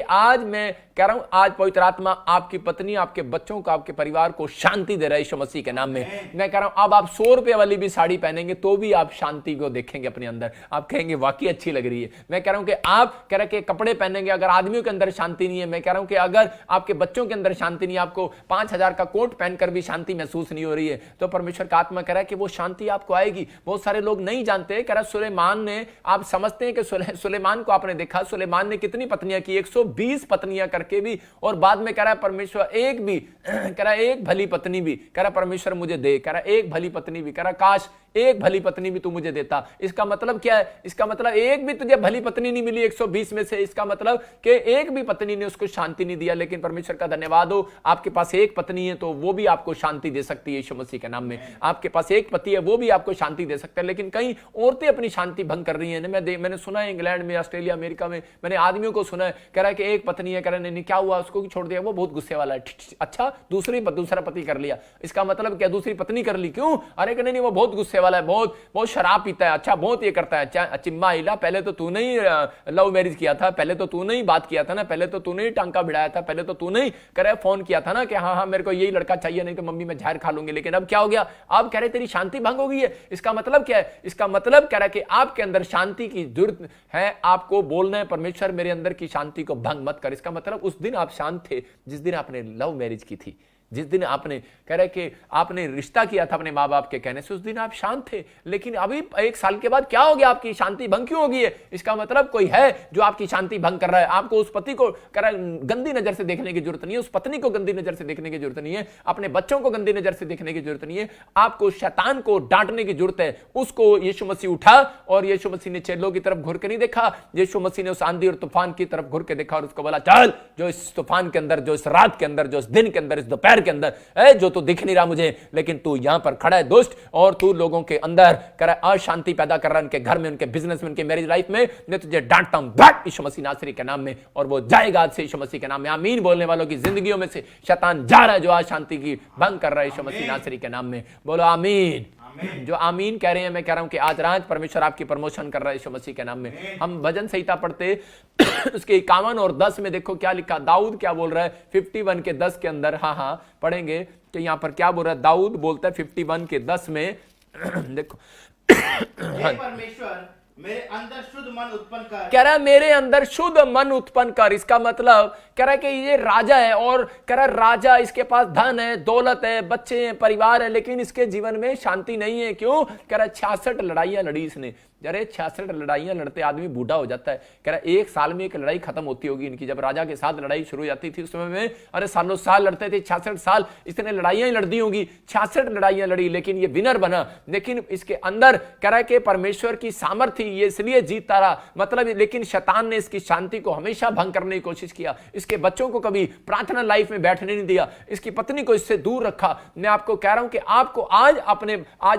आज पवित्र आत्मा आपकी पत्नी, आपके बच्चों को, आपके परिवार को शांति दे रहा है यीशु मसीह के नाम में। मैं कह रहा हूं अब आप 100 रुपए वाली भी साड़ी पहनेंगे तो भी आप शांति को देखेंगे अपने अंदर, आप कहेंगे वाकई अच्छी लग रही है। मैं कह रहा हूं कि आप कह रहे कि कपड़े पहनेंगे, अगर आदमियों के अंदर शांति नहीं है, मैं कह रहा हूं कि अगर आपके बच्चों के अंदर शांति नहीं है, आपको 5000 का कोट पहनकर भी शांति महसूस नहीं हो रही है, तो परमेश्वर का आत्मा कह रहा है कि वो शांति आपको आएगी। बहुत सारे लोग नहीं जानते। कह रहा सुलेमान ने, आप समझते हैं कि सुलेमान को आपने देखा, सुलेमान ने कितनी पत्नियां की, 120 पत्नियां करके भी, और बाद में कह रहा है परमेश्वर एक भी, कह रहा एक भली पत्नी भी, कह रहा परमेश्वर मुझे दे, कह रहा एक भली पत्नी भी, कह रहा काश एक भली पत्नी भी तू मुझे देता। इसका मतलब क्या है? इसका मतलब एक भी तुझे भली पत्नी नहीं मिली 120 में से, इसका मतलब कि एक भी पत्नी ने उसको शांति नहीं दिया। लेकिन परमेश्वर का धन्यवाद हो, आपके पास एक पत्नी है तो वो भी आपको शांति दे सकती है यीशु मसीह के नाम में। आपके पास एक पति है, वो भी आपको शांति दे सकता है। लेकिन कई औरतें अपनी शांति भंग कर रही हैं। मैंने सुना है इंग्लैंड में, ऑस्ट्रेलिया, अमेरिका में, मैंने आदमियों को सुना है, कह रहा है कि एक पत्नी है, कह रहा नहीं क्या हुआ, उसको छोड़ दिया, वो बहुत गुस्से वाला है। अच्छा, दूसरा पति कर लिया, इसका मतलब क्या दूसरी पत्नी कर ली? क्यों? अरे नहीं, वो बहुत गुस्से वाला है, बहुत शराब पीता है, अच्छा बहुत ये करता है। चिम्मा इला, पहले तो तूने ही लव मैरिज किया था, पहले तो तूने ही बात किया था ना, पहले तो तूने ही टांका भिड़ाया था, पहले तो तूने ही करे फोन किया था ना कि हाँ मेरे को यही लड़का चाहिए, नहीं तो मम्मी मैं जहर खा लूंगी। लेकिन अब क्या हो गया? अब कह रहे तेरी शांति भंग हो गई है। इसका मतलब क्या है? इसका मतलब कह रहा है कि आपके अंदर शांति की जरूरत है। आपको बोलना है परमेश्वर मेरे अंदर की शांति को भंग मत कर। इसका मतलब उस दिन आप शांत थे जिस दिन आपने लव मैरिज की थी, जिस दिन आपने कह रहे कि आपने रिश्ता किया था अपने माँ बाप के कहने से, उस दिन आप शांत थे, लेकिन अभी 1 साल के बाद क्या हो गया? आपकी शांति भंग क्यों होगी? इसका मतलब कोई है जो आपकी शांति भंग कर रहा है। आपको उस पति को गंदी नजर से देखने की जरूरत नहीं है, उस पत्नी को गंदी नजर से देखने की जरूरत नहीं है, अपने बच्चों को गंदी नजर से देखने की जरूरत नहीं है। आपको शैतान को डांटने की जरूरत है। उसको यीशु मसीह उठा और यीशु मसीह ने चेलों की तरफ घुर के नहीं देखा, यीशु मसीह ने उस आंधी और तूफान की तरफ घुर के देखा और उसको बोला, चल, जो इस तूफान के अंदर, जो इस रात के अंदर, जो इस दिन के अंदर, इस दोपहर के अंदर जो तू दिख नहीं रहा मुझे, लेकिन तू यहां पर खड़ा है दुष्ट, और तू लोगों के अंदर कर अशांति पैदा कर रहा है, उनके घर में, उनके बिजनेस में, उनके मैरिज लाइफ में। मैं तुझे डांटता हूं यीशु मसीह नासरी के नाम में, और वो जाएगा आज से यीशु मसीह के नाम में। आमीन बोलने वालों की जिंदगियों में से शैतान जा रहा है जो आज शांति की भंग कर रहा है यीशु मसीह नासरी के नाम में। बोलो आमीन। जो आमीन कह रहे हैं, मैं कह रहा हूं कि आज रात परमेश्वर आपकी प्रमोशन कर रहा है यीशु मसीह के नाम में। हम भजन संहिता पढ़ते उसके 51 और 10 में देखो क्या लिखा, दाऊद क्या बोल रहा है 51 के 10 के अंदर। हाँ पढ़ेंगे तो यहां पर क्या बोल रहा है, दाऊद बोलता है 51 के 10 में देखो, परमेश्वर मेरे अंदर शुद्ध मन उत्पन्न कर, कह रहा है मेरे अंदर शुद्ध मन उत्पन्न कर। इसका मतलब कह रहा है कि ये राजा है, और कह रहा है राजा, इसके पास धन है, दौलत है, बच्चे हैं, परिवार है, लेकिन इसके जीवन में शांति नहीं है। क्यों? कह रहा है 66 लड़ाइयां लड़ी इसने। अरे 66 लड़ाइयां लड़ते आदमी बूढ़ा हो जाता है। कह रहा है 1 साल में एक लड़ाई खत्म होती होगी इनकी। जब राजा के साथ लड़ाई शुरू हो जाती थी उस समय में, अरे सालों साल लड़ते थे, 66 साल इसने लड़ाइयां ही लड़ दी होंगी। 66 लड़ाइयां लड़ी, लेकिन ये विनर बना। लेकिन इसके अंदर कह रहा है कि परमेश्वर की सामर्थ्य ये इसलिए जीतता रहा, मतलब, लेकिन शैतान ने इसकी शांति को हमेशा भंग करने की कोशिश किया। इसके बच्चों को कभी प्रार्थना लाइफ में बैठने नहीं दिया, इसकी पत्नी को इससे दूर रखा। मैं आपको कह रहा हूं कि आपको आज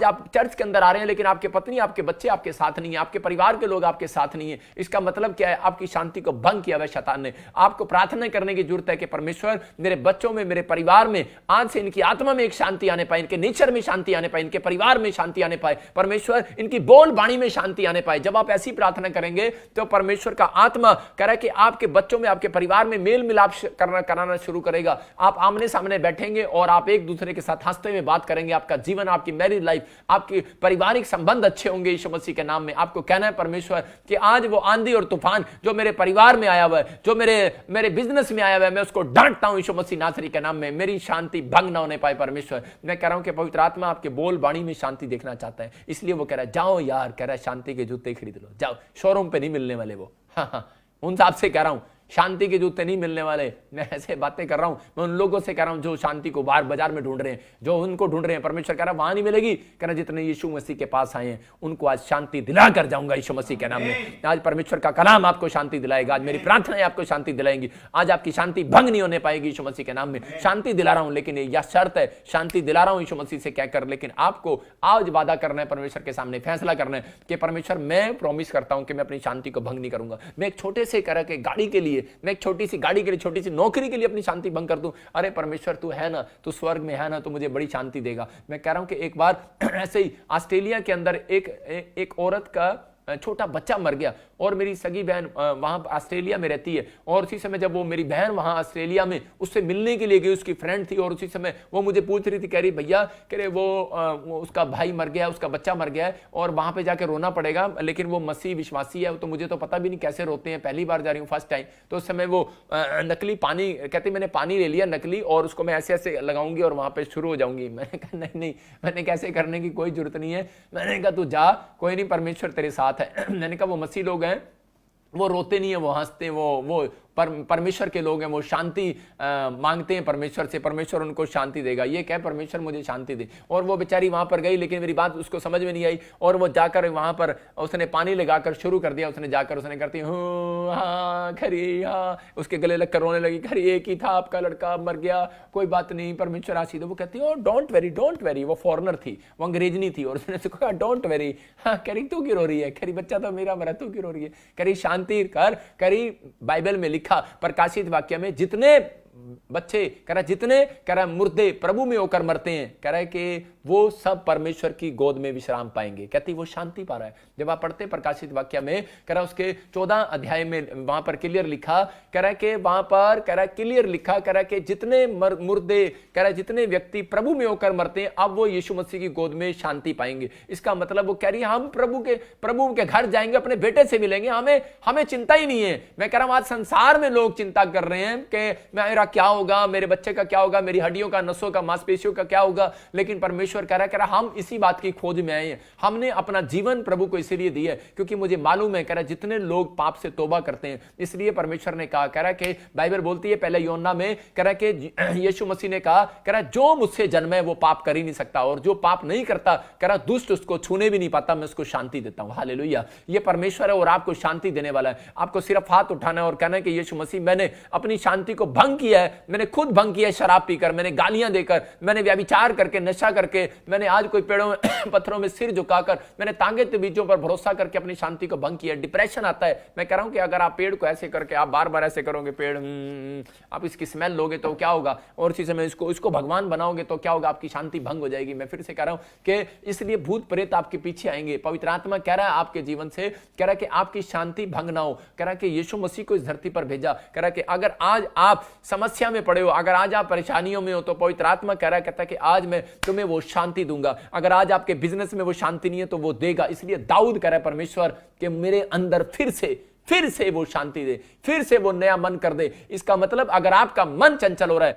आप चर्च के अंदर आ रहे हैं, लेकिन आपके पत्नी, आपके बच्चे आपके साथ नहीं है, आपके परिवार के लोग आपके साथ नहीं है। इसका मतलब क्या है? आपकी शांति को भंग किया हुआ शैतान ने। आपको प्रार्थना करने की जरूरत है कि परमेश्वर मेरे बच्चों में, मेरे परिवार में आज से इनकी आत्मा में एक शांति आने पाए, इनके नेचर में शांति आने पाए, इनके परिवार में शांति आने पाए, परमेश्वर इनकी बोल बाणी में शांति आने पाए। जब आप ऐसी प्रार्थना करेंगे तो परमेश्वर का आत्मा कह रहा है कि आपके बच्चों में, आपके परिवार में मेल मिलाप कराना शुरू करेगा। आप आमने सामने बैठेंगे और आप एक दूसरे के साथ हंसते हुए बात करेंगे। आपका जीवन, आपकी मैरिज लाइफ, आपके पारिवारिक संबंध अच्छे होंगे यीशु मसीह के नाम में। आपको कहना है परमेश्वर कि आज वो आंधी और तूफान जो मेरे परिवार में आया हुआ है, जो मेरे बिजनेस में आया हुआ है, मैं उसको डांटता हूं यीशु मसीह नासरी के नाम में। मेरी शांति भंग ना होने पाए परमेश्वर। मैं कह रहा हूं कि पवित्र आत्मा आपके बोल बाणी में शांति देखना चाहता है, इसलिए वो कह रहा है जाओ यार, कह रहा है शांति के जूते खरीद लो, जाओ, शोरूम पे नहीं मिलने वाले वो। हाँ, उन साहब से कह रहा हूं शांति के जूते नहीं मिलने वाले। मैं ऐसे बातें कर रहा हूं, मैं उन लोगों से कह रहा हूं जो शांति को बाहर बाजार में ढूंढ रहे हैं, जो उनको ढूंढ रहे हैं। परमेश्वर कह रहा है वहां नहीं मिलेगी। कह रहा जितने यीशु मसीह के पास आए हैं उनको आज शांति दिला कर जाऊंगा यीशु मसीह के नाम में। आज परमेश्वर का कलाम आपको शांति दिलाएगा, आज मेरी प्रार्थनाएं आपको शांति दिलाएंगी। आज आपकी शांति भंग नहीं होने पाएगी यीशु मसीह के नाम में। शांति दिला रहा हूं, लेकिन यह शर्त है, शांति दिला रहा हूं यीशु मसीह से कहकर, लेकिन आपको आज वादा करना है, परमेश्वर के सामने फैसला करना है कि परमेश्वर मैं प्रॉमिस करता हूं कि मैं अपनी शांति को भंग नहीं करूंगा। मैं एक छोटे से कह के गाड़ी के लिए, मैं एक छोटी सी गाड़ी के लिए, छोटी सी नौकरी के लिए अपनी शांति भंग कर दूं। अरे परमेश्वर तू है ना, तू स्वर्ग में है ना, तू मुझे बड़ी शांति देगा। मैं कह रहा हूं कि एक बार ऐसे ही ऑस्ट्रेलिया के अंदर एक औरत का छोटा बच्चा मर गया, और मेरी सगी बहन वहां ऑस्ट्रेलिया में रहती है, और उसी समय जब वो मेरी बहन वहां ऑस्ट्रेलिया में उससे मिलने के लिए गई, उसकी फ्रेंड थी, और उसी समय वो मुझे पूछ रही थी, कह रही भैया, कह रहे वो उसका भाई मर गया, उसका बच्चा मर गया है, और वहां पे जाके रोना पड़ेगा, लेकिन वो मसीह विश्वासी है, तो मुझे तो पता भी नहीं कैसे रोते हैं, पहली बार जा रही हूँ, फर्स्ट टाइम। तो उस समय वो नकली पानी, कहते मैंने पानी ले लिया नकली, और उसको मैं ऐसे ऐसे लगाऊंगी और वहां पर शुरू हो जाऊंगी। मैंने कहा नहीं, मैंने कैसे करने की कोई जरूरत नहीं है। मैंने कहा तू जा, कोई नहीं, परमेश्वर तेरे साथ है। मैंने कहा वो मसीह लोग हैं, वो रोते नहीं है, वो हंसते हैं, वो परमेश्वर के लोग हैं, वो शांति मांगते हैं परमेश्वर से, परमेश्वर उनको शांति देगा। ये क्या, परमेश्वर मुझे शांति दे। और वो बेचारी वहां पर गई, लेकिन मेरी बात उसको समझ में नहीं आई, और वो जाकर वहां पर उसने पानी लगाकर शुरू कर दिया। उसने जाकर उसने करती हाँ खरी, हाँ, उसके गले लगकर रोने लगी, खरी एक ही था, आपका लड़का मर गया, कोई बात नहीं, परमेश्वर आशीष दो। वो कहती है डोंट वेरी। वो फॉरनर थी, वो अंग्रेजनी थी, और उसने कहा डोंट वेरी। हाँ, करी तू क्यों रो रही है? खरी बच्चा तो मेरा मरा, तू क्यों रो रही है? करी शांति कर। करी बाइबल में लिखा प्रकाशित वाक्य में, जितने बच्चे, कह रहा जितने, कह रहा मुर्दे प्रभु में होकर मरते हैं, कह रहा है कि वो सब परमेश्वर की गोद में विश्राम पाएंगे। कहती वो शांति पा रहा है। जब आप पढ़ते प्रकाशित वाक्य में, कह रहा उसके 14 अध्याय में वहां पर क्लियर लिखा, कह रहा कि वहां पर कह रहा क्लियर लिखा, कह रहा कि जितने मुर्दे, कह रहा जितने व्यक्ति प्रभु में होकर मरते हैं, अब वो यीशु मसीह की गोद में शांति पाएंगे। इसका मतलब वो कह रही है हम प्रभु के घर जाएंगे, अपने बेटे से मिलेंगे, हमें चिंता ही नहीं है। मैं कह रहा हूं आज संसार में लोग चिंता कर रहे हैं कि मेरा क्या होगा, मेरे बच्चे का क्या होगा, मेरी हड्डियों का, नसों का, मांसपेशियों का क्या होगा। लेकिन परमेश्वर कह रहा हम इसी बात की खोज में आए हैं। हमने अपना जीवन प्रभु को इसीलिए दिया है क्योंकि मुझे मालूम है, कह रहा जितने लोग पाप से तौबा करते हैं, इसलिए परमेश्वर ने कहा, कह रहा कि बाइबल बोलती है पहले यूहन्ना में, कह रहा कि यीशु मसीह ने कहा, कह रहा जो मुझसे जन्मे वो पाप कर ही नहीं सकता, और जो पाप नहीं करता, कह रहा दुष्ट उसको छूने भी नहीं पाता, मैं उसको शांति देता हूं। हालेलुया। ये परमेश्वर है और आपको शांति देने वाला है। आपको सिर्फ हाथ उठाना है और कहना है कि यीशु मसीह मैंने अपनी शांति को भंग किया है, मैंने खुद भंग किया है, शराब पीकर, मैंने गालियां देकर, मैंने व्यभिचार करके, नशा करके, मैंने आज कोई पेड़ों में पत्थरों में सिर झुकाकर, मैंने तांगे के बीजों पर भरोसा करके अपनी शांति को भंग किया। डिप्रेशन आता है। मैं कह रहा हूं कि अगर आप पेड़ को ऐसे करके आप बार बार ऐसे करोगे, पेड़ आप इसकी स्मेल लोगे तो क्या होगा, और इसी समय इसको भगवान बनाओगे तो क्या होगा, आपकी शांति भंग हो जाएगी। मैं फिर से कह रहा हूं कि इसलिए भूत प्रेत आपके पीछे आएंगे। पवित्र आत्मा कह रहा है आपके जीवन से, कह रहा है कि आपकी शांति भंग ना हो। कह रहा है कि यीशु मसीह को इस धरती पर भेजा। कह रहा है कि अगर आज आप समस्या में पड़े हो, अगर आज आप परेशानियों में हो, तो पवित्र आत्मा कह रहा है, कहता है कि आज मैं तुम्हें वो शांति दूंगा। अगर आज आपके बिजनेस में वो शांति नहीं है तो वो देगा। इसलिए दाऊद कह रहा है परमेश्वर कि मेरे अंदर फिर से वो शांति दे, फिर से वो नया मन कर दे। इसका मतलब अगर आपका मन चंचल हो रहा है,